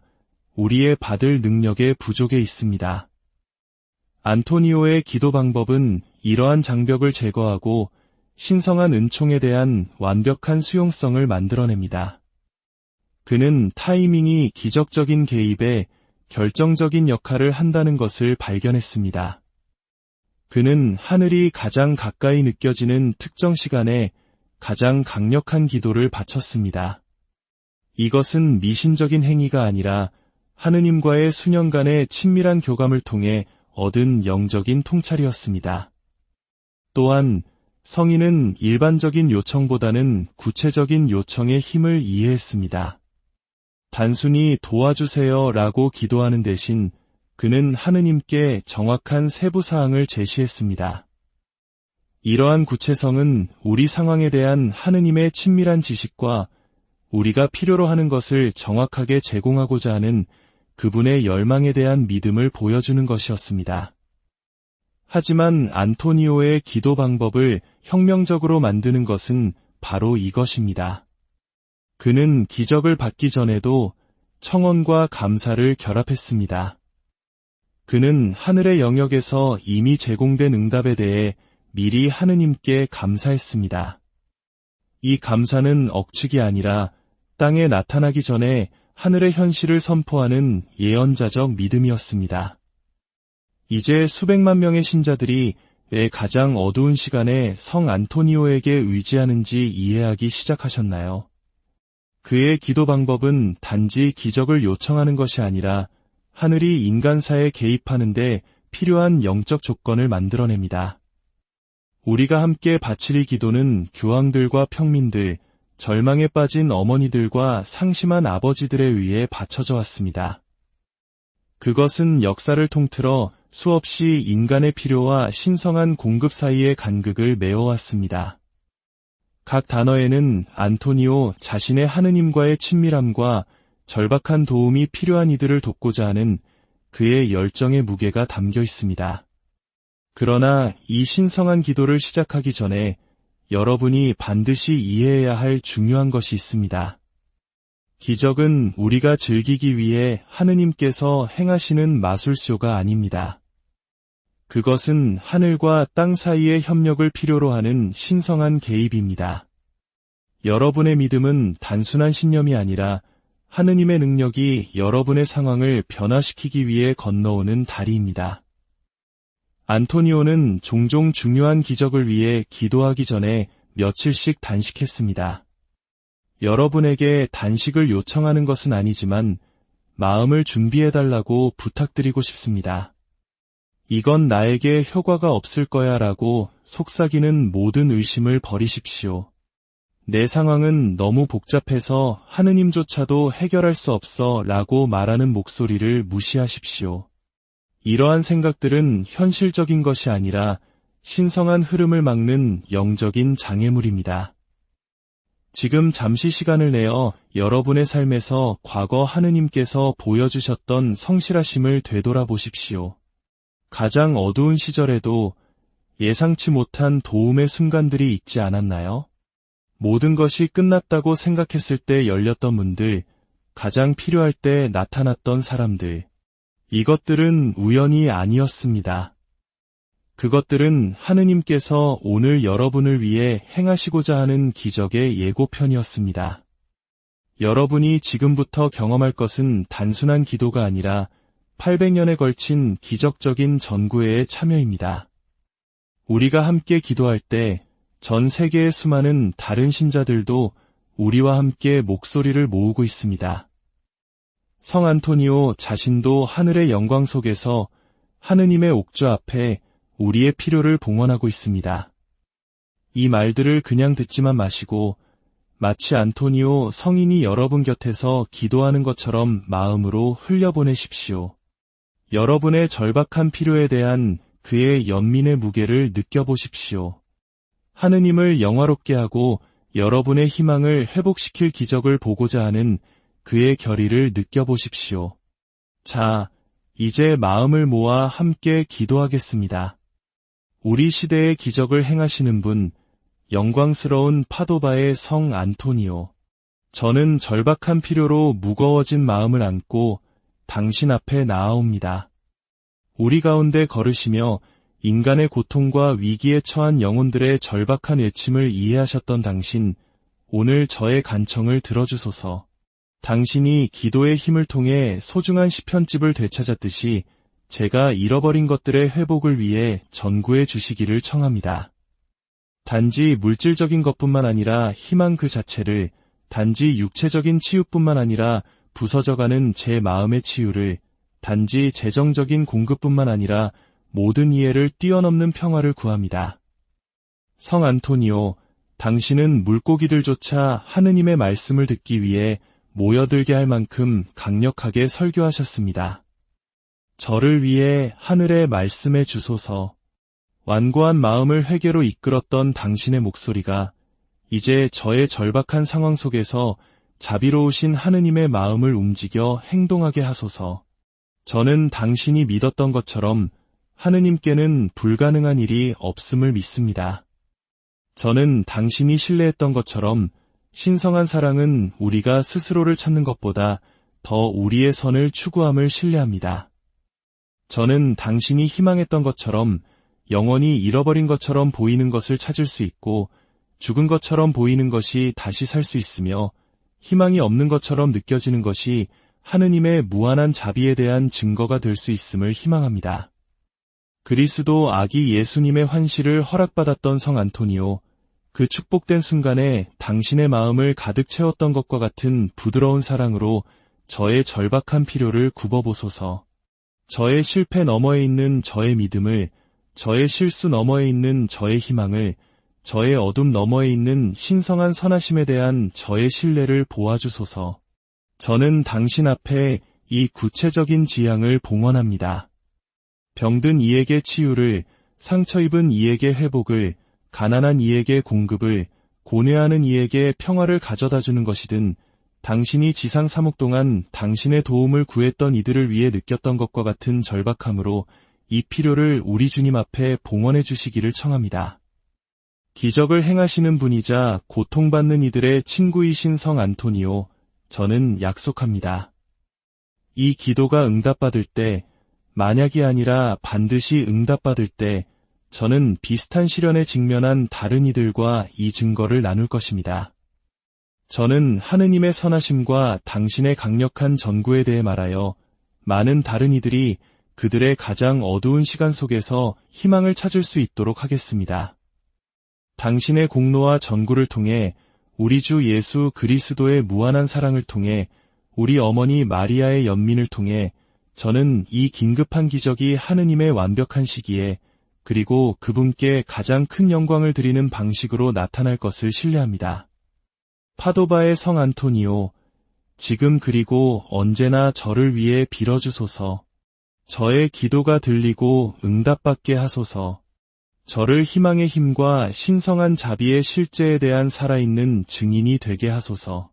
우리의 받을 능력의 부족에 있습니다. 안토니오의 기도 방법은 이러한 장벽을 제거하고 신성한 은총에 대한 완벽한 수용성을 만들어냅니다. 그는 타이밍이 기적적인 개입에 결정적인 역할을 한다는 것을 발견했습니다. 그는 하늘이 가장 가까이 느껴지는 특정 시간에 가장 강력한 기도를 바쳤습니다. 이것은 미신적인 행위가 아니라 하느님과의 수년간의 친밀한 교감을 통해 얻은 영적인 통찰이었습니다. 또한 성인은 일반적인 요청보다는 구체적인 요청의 힘을 이해했습니다. 단순히 도와주세요 라고 기도하는 대신 그는 하느님께 정확한 세부사항을 제시했습니다. 이러한 구체성은 우리 상황에 대한 하느님의 친밀한 지식과 우리가 필요로 하는 것을 정확하게 제공하고자 하는 그분의 열망에 대한 믿음을 보여주는 것이었습니다. 하지만 안토니오의 기도 방법을 혁명적으로 만드는 것은 바로 이것입니다. 그는 기적을 받기 전에도 청원과 감사를 결합했습니다. 그는 하늘의 영역에서 이미 제공된 응답에 대해 미리 하느님께 감사했습니다. 이 감사는 억측이 아니라 땅에 나타나기 전에 하늘의 현실을 선포하는 예언자적 믿음이었습니다. 이제 수백만 명의 신자들이 왜 가장 어두운 시간에 성 안토니오에게 의지하는지 이해하기 시작하셨나요? 그의 기도 방법은 단지 기적을 요청하는 것이 아니라 하늘이 인간사에 개입하는 데 필요한 영적 조건을 만들어냅니다. 우리가 함께 바칠 이 기도는 교황들과 평민들, 절망에 빠진 어머니들과 상심한 아버지들에 의해 바쳐져 왔습니다. 그것은 역사를 통틀어 수없이 인간의 필요와 신성한 공급 사이의 간극을 메워왔습니다. 각 단어에는 안토니오 자신의 하느님과의 친밀함과 절박한 도움이 필요한 이들을 돕고자 하는 그의 열정의 무게가 담겨 있습니다. 그러나 이 신성한 기도를 시작하기 전에 여러분이 반드시 이해해야 할 중요한 것이 있습니다. 기적은 우리가 즐기기 위해 하느님께서 행하시는 마술쇼가 아닙니다. 그것은 하늘과 땅 사이의 협력을 필요로 하는 신성한 개입입니다. 여러분의 믿음은 단순한 신념이 아니라 하느님의 능력이 여러분의 상황을 변화시키기 위해 건너오는 다리입니다. 안토니오는 종종 중요한 기적을 위해 기도하기 전에 며칠씩 단식했습니다. 여러분에게 단식을 요청하는 것은 아니지만 마음을 준비해달라고 부탁드리고 싶습니다. 이건 나에게 효과가 없을 거야 라고 속삭이는 모든 의심을 버리십시오. 내 상황은 너무 복잡해서 하느님조차도 해결할 수 없어 라고 말하는 목소리를 무시하십시오. 이러한 생각들은 현실적인 것이 아니라 신성한 흐름을 막는 영적인 장애물입니다. 지금 잠시 시간을 내어 여러분의 삶에서 과거 하느님께서 보여주셨던 성실하심을 되돌아보십시오. 가장 어두운 시절에도 예상치 못한 도움의 순간들이 있지 않았나요? 모든 것이 끝났다고 생각했을 때 열렸던 문들, 가장 필요할 때 나타났던 사람들. 이것들은 우연이 아니었습니다. 그것들은 하느님께서 오늘 여러분을 위해 행하시고자 하는 기적의 예고편이었습니다. 여러분이 지금부터 경험할 것은 단순한 기도가 아니라 800년에 걸친 기적적인 전구회의 참여입니다. 우리가 함께 기도할 때 전 세계의 수많은 다른 신자들도 우리와 함께 목소리를 모으고 있습니다. 성 안토니오 자신도 하늘의 영광 속에서 하느님의 옥좌 앞에 우리의 필요를 봉헌하고 있습니다. 이 말들을 그냥 듣지만 마시고 마치 안토니오 성인이 여러분 곁에서 기도하는 것처럼 마음으로 흘려보내십시오. 여러분의 절박한 필요에 대한 그의 연민의 무게를 느껴보십시오. 하느님을 영화롭게 하고 여러분의 희망을 회복시킬 기적을 보고자 하는 그의 결의를 느껴보십시오. 자, 이제 마음을 모아 함께 기도하겠습니다. 우리 시대의 기적을 행하시는 분, 영광스러운 파도바의 성 안토니오. 저는 절박한 필요로 무거워진 마음을 안고 당신 앞에 나아옵니다. 우리 가운데 걸으시며 인간의 고통과 위기에 처한 영혼들의 절박한 외침을 이해하셨던 당신, 오늘 저의 간청을 들어주소서. 당신이 기도의 힘을 통해 소중한 시편집을 되찾았듯이 제가 잃어버린 것들의 회복을 위해 전구해 주시기를 청합니다. 단지 물질적인 것뿐만 아니라 희망 그 자체를, 단지 육체적인 치유뿐만 아니라 부서져가는 제 마음의 치유를, 단지 재정적인 공급뿐만 아니라 모든 이해를 뛰어넘는 평화를 구합니다. 성 안토니오, 당신은 물고기들조차 하느님의 말씀을 듣기 위해 모여들게 할 만큼 강력하게 설교하셨습니다. 저를 위해 하늘에 말씀해 주소서. 완고한 마음을 회개로 이끌었던 당신의 목소리가 이제 저의 절박한 상황 속에서 자비로우신 하느님의 마음을 움직여 행동하게 하소서. 저는 당신이 믿었던 것처럼 하느님께는 불가능한 일이 없음을 믿습니다. 저는 당신이 신뢰했던 것처럼 신성한 사랑은 우리가 스스로를 찾는 것보다 더 우리의 선을 추구함을 신뢰합니다. 저는 당신이 희망했던 것처럼 영원히 잃어버린 것처럼 보이는 것을 찾을 수 있고 죽은 것처럼 보이는 것이 다시 살 수 있으며 희망이 없는 것처럼 느껴지는 것이 하느님의 무한한 자비에 대한 증거가 될 수 있음을 희망합니다. 그리스도 아기 예수님의 환시를 허락받았던 성 안토니오, 그 축복된 순간에 당신의 마음을 가득 채웠던 것과 같은 부드러운 사랑으로 저의 절박한 필요를 굽어보소서. 저의 실패 너머에 있는 저의 믿음을, 저의 실수 너머에 있는 저의 희망을, 저의 어둠 너머에 있는 신성한 선하심에 대한 저의 신뢰를 보아주소서. 저는 당신 앞에 이 구체적인 지향을 봉헌합니다. 병든 이에게 치유를, 상처 입은 이에게 회복을, 가난한 이에게 공급을, 고뇌하는 이에게 평화를 가져다주는 것이든 당신이 지상 3억 동안 당신의 도움을 구했던 이들을 위해 느꼈던 것과 같은 절박함으로 이 필요를 우리 주님 앞에 봉헌해 주시기를 청합니다. 기적을 행하시는 분이자 고통받는 이들의 친구이신 성 안토니오, 저는 약속합니다. 이 기도가 응답받을 때, 만약이 아니라 반드시 응답받을 때, 저는 비슷한 시련에 직면한 다른 이들과 이 증거를 나눌 것입니다. 저는 하느님의 선하심과 당신의 강력한 전구에 대해 말하여 많은 다른 이들이 그들의 가장 어두운 시간 속에서 희망을 찾을 수 있도록 하겠습니다. 당신의 공로와 전구를 통해 우리 주 예수 그리스도의 무한한 사랑을 통해 우리 어머니 마리아의 연민을 통해 저는 이 긴급한 기적이 하느님의 완벽한 시기에 그리고 그분께 가장 큰 영광을 드리는 방식으로 나타날 것을 신뢰합니다. 파도바의 성 안토니오, 지금 그리고 언제나 저를 위해 빌어주소서. 저의 기도가 들리고 응답받게 하소서. 저를 희망의 힘과 신성한 자비의 실제에 대한 살아있는 증인이 되게 하소서.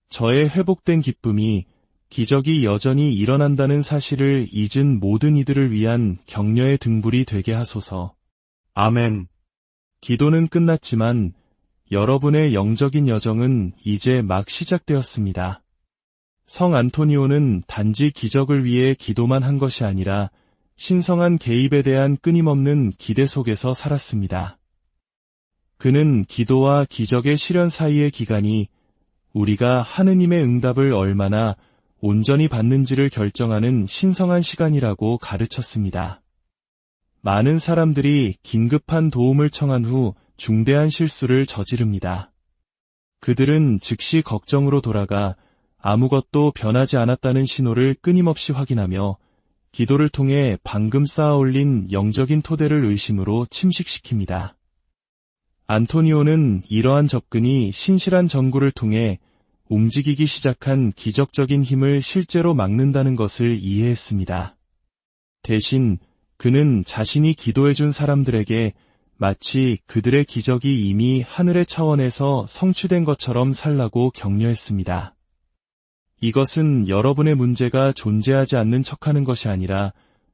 저의 회복된 기쁨이 기적이 여전히 일어난다는 사실을 잊은 모든 이들을 위한 격려의 등불이 되게 하소서. 아멘. 기도는 끝났지만 여러분의 영적인 여정은 이제 막 시작되었습니다. 성 안토니오는 단지 기적을 위해 기도만 한 것이 아니라 신성한 개입에 대한 끊임없는 기대 속에서 살았습니다. 그는 기도와 기적의 실현 사이의 기간이 우리가 하느님의 응답을 얼마나 온전히 받는지를 결정하는 신성한 시간이라고 가르쳤습니다. 많은 사람들이 긴급한 도움을 청한 후 중대한 실수를 저지릅니다. 그들은 즉시 걱정으로 돌아가 아무것도 변하지 않았다는 신호를 끊임없이 확인하며 기도를 통해 방금 쌓아 올린 영적인 토대를 의심으로 침식시킵니다. 안토니오는 이러한 접근이 신실한 전구를 통해 움직이기 시작한 기적적인 힘을 실제로 막는다는 것을 이해했습니다. 대신 그는 자신이 기도해준 사람들에게 마치 그들의 기적이 이미 하늘의 차원에서 성취된 것처럼 살라고 격려했습니다. 이것은 여러분의 문제가 존재하지 않는 척하는 것이 아니라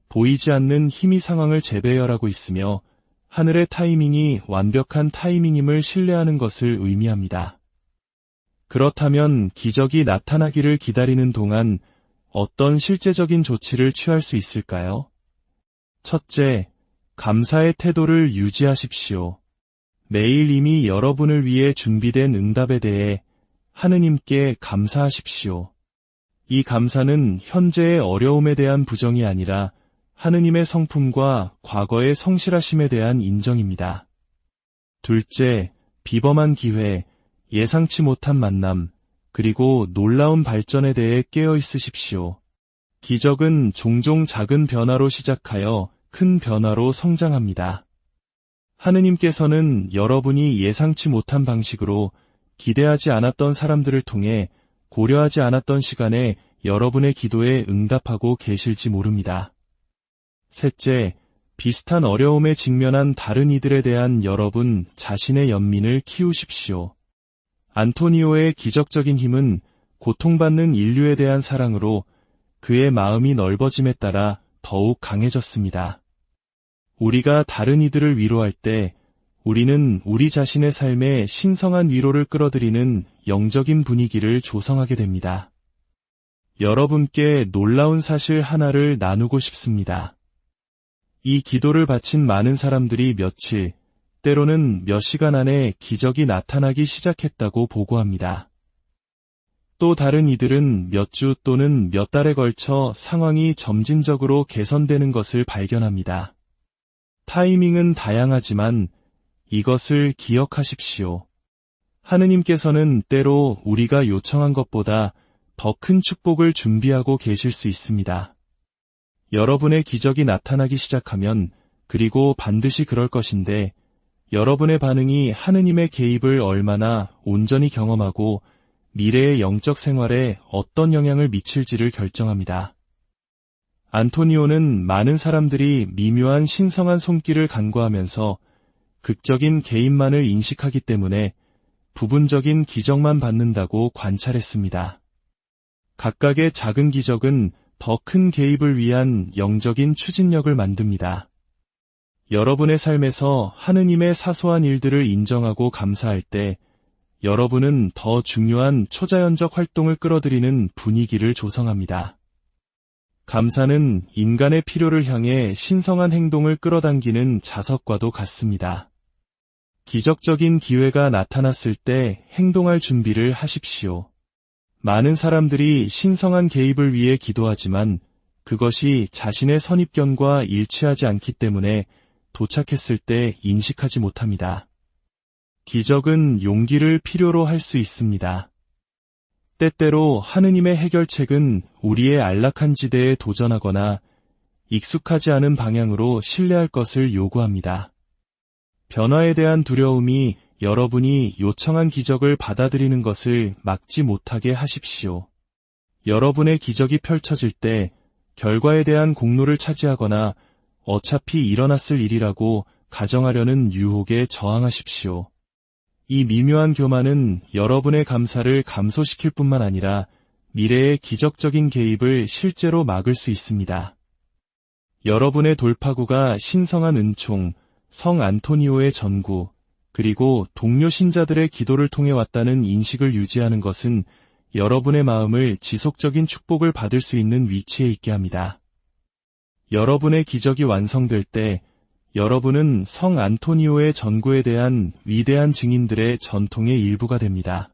보이지 않는 힘이 상황을 재배열하고 있으며 하늘의 타이밍이 완벽한 타이밍임을 신뢰하는 것을 의미합니다. 그렇다면 기적이 나타나기를 기다리는 동안 어떤 실제적인 조치를 취할 수 있을까요? 첫째, 감사의 태도를 유지하십시오. 매일 이미 여러분을 위해 준비된 응답에 대해 하느님께 감사하십시오. 이 감사는 현재의 어려움에 대한 부정이 아니라 하느님의 성품과 과거의 성실하심에 대한 인정입니다. 둘째, 비범한 기회, 예상치 못한 만남, 그리고 놀라운 발전에 대해 깨어 있으십시오. 기적은 종종 작은 변화로 시작하여 큰 변화로 성장합니다. 하느님께서는 여러분이 예상치 못한 방식으로 기대하지 않았던 사람들을 통해 고려하지 않았던 시간에 여러분의 기도에 응답하고 계실지 모릅니다. 셋째, 비슷한 어려움에 직면한 다른 이들에 대한 여러분 자신의 연민을 키우십시오. 안토니오의 기적적인 힘은 고통받는 인류에 대한 사랑으로 그의 마음이 넓어짐에 따라 더욱 강해졌습니다. 우리가 다른 이들을 위로할 때 우리는 우리 자신의 삶에 신성한 위로를 끌어들이는 영적인 분위기를 조성하게 됩니다. 여러분께 놀라운 사실 하나를 나누고 싶습니다. 이 기도를 바친 많은 사람들이 며칠, 때로는 몇 시간 안에 기적이 나타나기 시작했다고 보고합니다. 또 다른 이들은 몇 주 또는 몇 달에 걸쳐 상황이 점진적으로 개선되는 것을 발견합니다. 타이밍은 다양하지만 이것을 기억하십시오. 하느님께서는 때로 우리가 요청한 것보다 더 큰 축복을 준비하고 계실 수 있습니다. 여러분의 기적이 나타나기 시작하면 그리고 반드시 그럴 것인데 여러분의 반응이 하느님의 개입을 얼마나 온전히 경험하고 미래의 영적 생활에 어떤 영향을 미칠지를 결정합니다. 안토니오는 많은 사람들이 미묘한 신성한 손길을 간구하면서 극적인 개입만을 인식하기 때문에 부분적인 기적만 받는다고 관찰했습니다. 각각의 작은 기적은 더 큰 개입을 위한 영적인 추진력을 만듭니다. 여러분의 삶에서 하느님의 사소한 일들을 인정하고 감사할 때 여러분은 더 중요한 초자연적 활동을 끌어들이는 분위기를 조성합니다. 감사는 인간의 필요를 향해 신성한 행동을 끌어당기는 자석과도 같습니다. 기적적인 기회가 나타났을 때 행동할 준비를 하십시오. 많은 사람들이 신성한 개입을 위해 기도하지만 그것이 자신의 선입견과 일치하지 않기 때문에 도착했을 때 인식하지 못합니다. 기적은 용기를 필요로 할 수 있습니다. 때때로 하느님의 해결책은 우리의 안락한 지대에 도전하거나 익숙하지 않은 방향으로 신뢰할 것을 요구합니다. 변화에 대한 두려움이 여러분이 요청한 기적을 받아들이는 것을 막지 못하게 하십시오. 여러분의 기적이 펼쳐질 때 결과에 대한 공로를 차지하거나 어차피 일어났을 일이라고 가정하려는 유혹에 저항하십시오. 이 미묘한 교만은 여러분의 감사를 감소시킬 뿐만 아니라 미래의 기적적인 개입을 실제로 막을 수 있습니다. 여러분의 돌파구가 신성한 은총, 성 안토니오의 전구, 그리고 동료 신자들의 기도를 통해 왔다는 인식을 유지하는 것은 여러분의 마음을 지속적인 축복을 받을 수 있는 위치에 있게 합니다. 여러분의 기적이 완성될 때 여러분은 성 안토니오의 전구에 대한 위대한 증인들의 전통의 일부가 됩니다.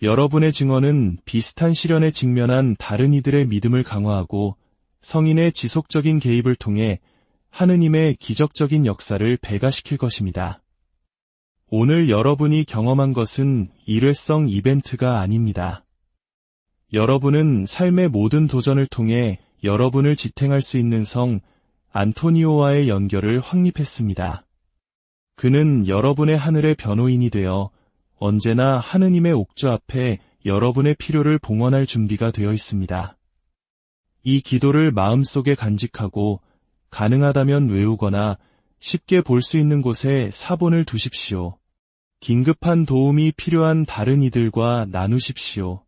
여러분의 증언은 비슷한 시련에 직면한 다른 이들의 믿음을 강화하고 성인의 지속적인 개입을 통해 하느님의 기적적인 역사를 배가시킬 것입니다. 오늘 여러분이 경험한 것은 일회성 이벤트가 아닙니다. 여러분은 삶의 모든 도전을 통해 여러분을 지탱할 수 있는 성 안토니오와의 연결을 확립했습니다. 그는 여러분의 하늘의 변호인이 되어 언제나 하느님의 옥좌 앞에 여러분의 필요를 봉헌할 준비가 되어 있습니다. 이 기도를 마음속에 간직하고 가능하다면 외우거나 쉽게 볼 수 있는 곳에 사본을 두십시오. 긴급한 도움이 필요한 다른 이들과 나누십시오.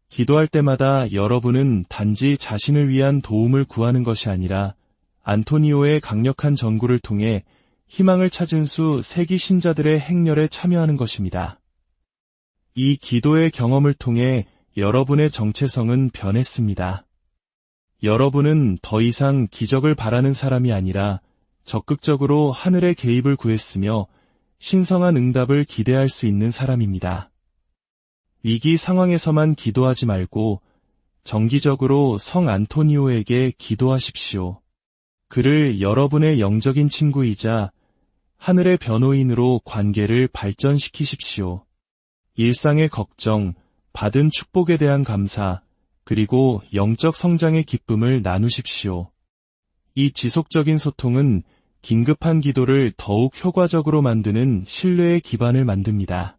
기도할 때마다 여러분은 단지 자신을 위한 도움을 구하는 것이 아니라 안토니오의 강력한 전구를 통해 희망을 찾은 수 세기 신자들의 행렬에 참여하는 것입니다. 이 기도의 경험을 통해 여러분의 정체성은 변했습니다. 여러분은 더 이상 기적을 바라는 사람이 아니라 적극적으로 하늘의 개입을 구했으며 신성한 응답을 기대할 수 있는 사람입니다. 위기 상황에서만 기도하지 말고 정기적으로 성 안토니오에게 기도하십시오. 그를 여러분의 영적인 친구이자 하늘의 변호인으로 관계를 발전시키십시오. 일상의 걱정, 받은 축복에 대한 감사, 그리고 영적 성장의 기쁨을 나누십시오. 이 지속적인 소통은 긴급한 기도를 더욱 효과적으로 만드는 신뢰의 기반을 만듭니다.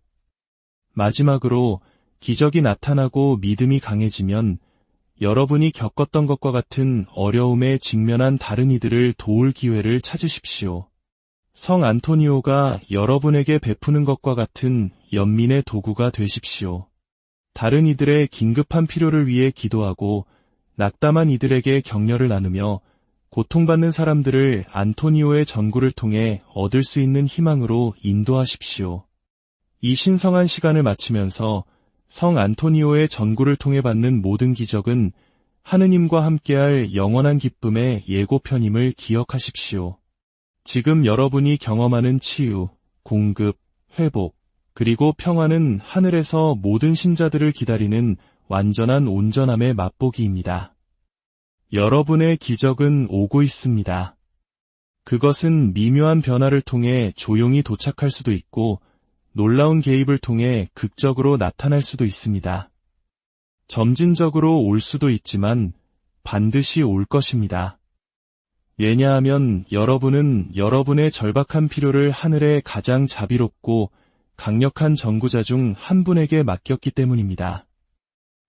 마지막으로 기적이 나타나고 믿음이 강해지면 여러분이 겪었던 것과 같은 어려움에 직면한 다른 이들을 도울 기회를 찾으십시오. 성 안토니오가 여러분에게 베푸는 것과 같은 연민의 도구가 되십시오. 다른 이들의 긴급한 필요를 위해 기도하고 낙담한 이들에게 격려를 나누며 고통받는 사람들을 안토니오의 전구를 통해 얻을 수 있는 희망으로 인도하십시오. 이 신성한 시간을 마치면서 성 안토니오의 전구를 통해 받는 모든 기적은 하느님과 함께할 영원한 기쁨의 예고편임을 기억하십시오. 지금 여러분이 경험하는 치유, 공급, 회복, 그리고 평화는 하늘에서 모든 신자들을 기다리는 완전한 온전함의 맛보기입니다. 여러분의 기적은 오고 있습니다. 그것은 미묘한 변화를 통해 조용히 도착할 수도 있고 놀라운 개입을 통해 극적으로 나타날 수도 있습니다. 점진적으로 올 수도 있지만 반드시 올 것입니다. 왜냐하면 여러분은 여러분의 절박한 필요를 하늘의 가장 자비롭고 강력한 전구자 중 한 분에게 맡겼기 때문입니다.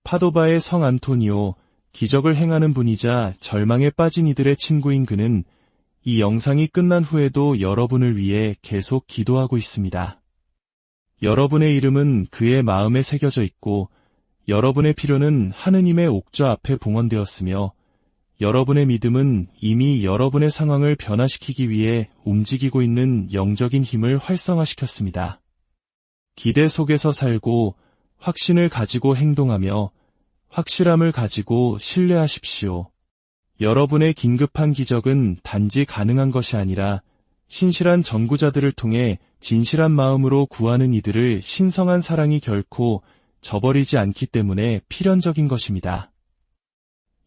파도바의 성 안토니오, 기적을 행하는 분이자 절망에 빠진 이들의 친구인 그는 이 영상이 끝난 후에도 여러분을 위해 계속 기도하고 있습니다. 여러분의 이름은 그의 마음에 새겨져 있고 여러분의 필요는 하느님의 옥좌 앞에 봉헌되었으며 여러분의 믿음은 이미 여러분의 상황을 변화시키기 위해 움직이고 있는 영적인 힘을 활성화시켰습니다. 기대 속에서 살고 확신을 가지고 행동하며 확실함을 가지고 신뢰하십시오. 여러분의 긴급한 기적은 단지 가능한 것이 아니라 신실한 전구자들을 통해 진실한 마음으로 구하는 이들을 신성한 사랑이 결코 저버리지 않기 때문에 필연적인 것입니다.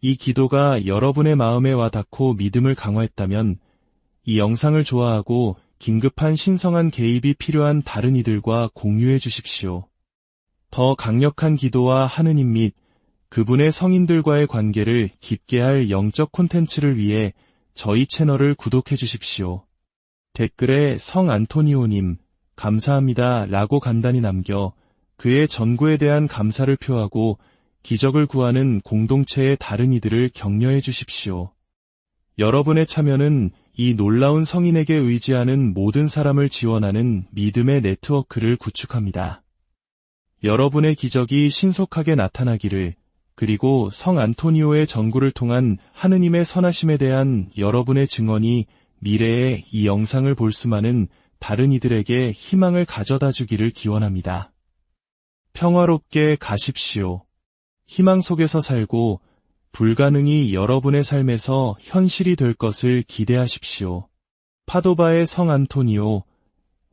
이 기도가 여러분의 마음에 와닿고 믿음을 강화했다면 이 영상을 좋아하고 긴급한 신성한 개입이 필요한 다른 이들과 공유해 주십시오. 더 강력한 기도와 하느님 및 그분의 성인들과의 관계를 깊게 할 영적 콘텐츠를 위해 저희 채널을 구독해 주십시오. 댓글에 성 안토니오님, 감사합니다 라고 간단히 남겨 그의 전구에 대한 감사를 표하고 기적을 구하는 공동체의 다른 이들을 격려해 주십시오. 여러분의 참여는 이 놀라운 성인에게 의지하는 모든 사람을 지원하는 믿음의 네트워크를 구축합니다. 여러분의 기적이 신속하게 나타나기를, 그리고 성 안토니오의 전구를 통한 하느님의 선하심에 대한 여러분의 증언이 미래에 이 영상을 볼 수많은 다른 이들에게 희망을 가져다 주기를 기원합니다. 평화롭게 가십시오. 희망 속에서 살고 불가능이 여러분의 삶에서 현실이 될 것을 기대하십시오. 파도바의 성 안토니오,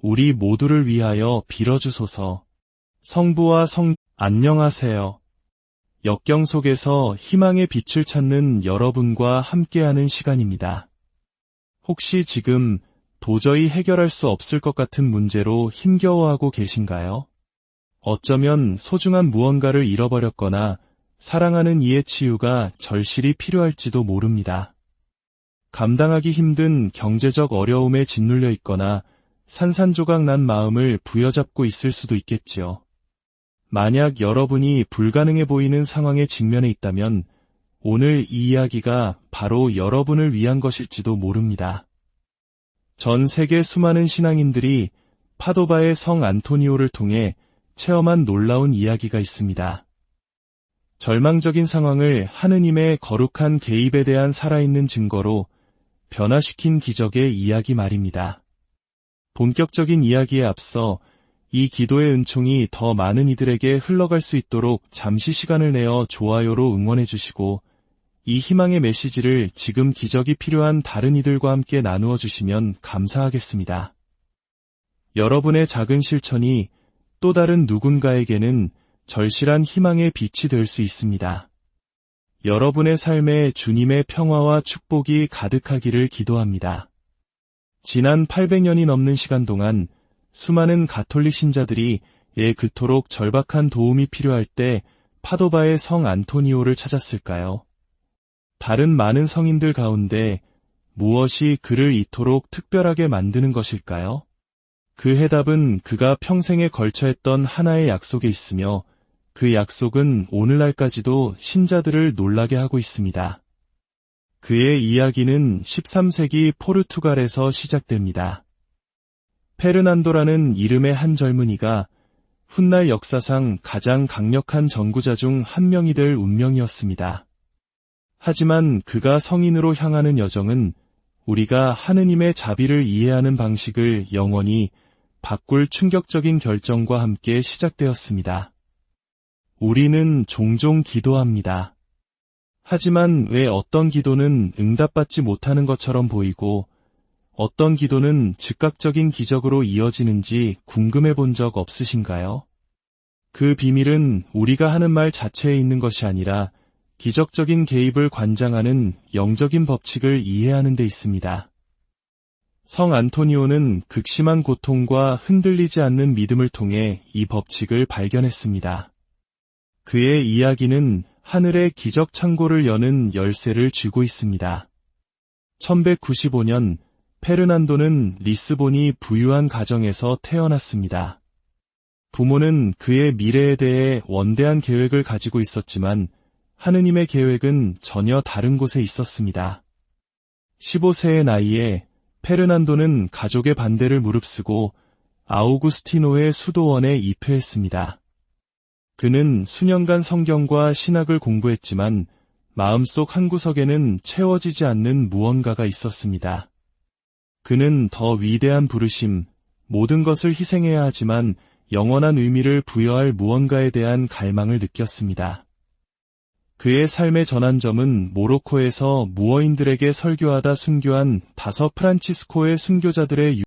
우리 모두를 위하여 빌어주소서. 성부와 안녕하세요. 역경 속에서 희망의 빛을 찾는 여러분과 함께하는 시간입니다. 혹시 지금 도저히 해결할 수 없을 것 같은 문제로 힘겨워하고 계신가요? 어쩌면 소중한 무언가를 잃어버렸거나 사랑하는 이의 치유가 절실히 필요할지도 모릅니다. 감당하기 힘든 경제적 어려움에 짓눌려 있거나 산산조각 난 마음을 부여잡고 있을 수도 있겠지요. 만약 여러분이 불가능해 보이는 상황에 직면해 있다면 오늘 이 이야기가 바로 여러분을 위한 것일지도 모릅니다. 전 세계 수많은 신앙인들이 파도바의 성 안토니오를 통해 체험한 놀라운 이야기가 있습니다. 절망적인 상황을 하느님의 거룩한 개입에 대한 살아있는 증거로 변화시킨 기적의 이야기 말입니다. 본격적인 이야기에 앞서 이 기도의 은총이 더 많은 이들에게 흘러갈 수 있도록 잠시 시간을 내어 좋아요로 응원해 주시고 이 희망의 메시지를 지금 기적이 필요한 다른 이들과 함께 나누어 주시면 감사하겠습니다. 여러분의 작은 실천이 또 다른 누군가에게는 절실한 희망의 빛이 될 수 있습니다. 여러분의 삶에 주님의 평화와 축복이 가득하기를 기도합니다. 지난 800년이 넘는 시간 동안 수많은 가톨릭 신자들이 그토록 절박한 도움이 필요할 때 파도바의 성 안토니오를 찾았을까요? 다른 많은 성인들 가운데 무엇이 그를 이토록 특별하게 만드는 것일까요? 그 해답은 그가 평생에 걸쳐 했던 하나의 약속에 있으며 그 약속은 오늘날까지도 신자들을 놀라게 하고 있습니다. 그의 이야기는 13세기 포르투갈에서 시작됩니다. 페르난도라는 이름의 한 젊은이가 훗날 역사상 가장 강력한 전구자 중 한 명이 될 운명이었습니다. 하지만 그가 성인으로 향하는 여정은 우리가 하느님의 자비를 이해하는 방식을 영원히 바꿀 충격적인 결정과 함께 시작되었습니다. 우리는 종종 기도합니다. 하지만 왜 어떤 기도는 응답받지 못하는 것처럼 보이고 어떤 기도는 즉각적인 기적으로 이어지는지 궁금해 본 적 없으신가요? 그 비밀은 우리가 하는 말 자체에 있는 것이 아니라 기적적인 개입을 관장하는 영적인 법칙을 이해하는 데 있습니다. 성 안토니오는 극심한 고통과 흔들리지 않는 믿음을 통해 이 법칙을 발견했습니다. 그의 이야기는 하늘의 기적 창고를 여는 열쇠를 쥐고 있습니다. 1195년 페르난도는 리스본이 부유한 가정에서 태어났습니다. 부모는 그의 미래에 대해 원대한 계획을 가지고 있었지만 하느님의 계획은 전혀 다른 곳에 있었습니다. 15세의 나이에 페르난도는 가족의 반대를 무릅쓰고 아우구스티노의 수도원에 입회했습니다. 그는 수년간 성경과 신학을 공부했지만 마음속 한구석에는 채워지지 않는 무언가가 있었습니다. 그는 더 위대한 부르심, 모든 것을 희생해야 하지만 영원한 의미를 부여할 무언가에 대한 갈망을 느꼈습니다. 그의 삶의 전환점은 모로코에서 무어인들에게 설교하다 순교한 5 프란치스코의 순교자들의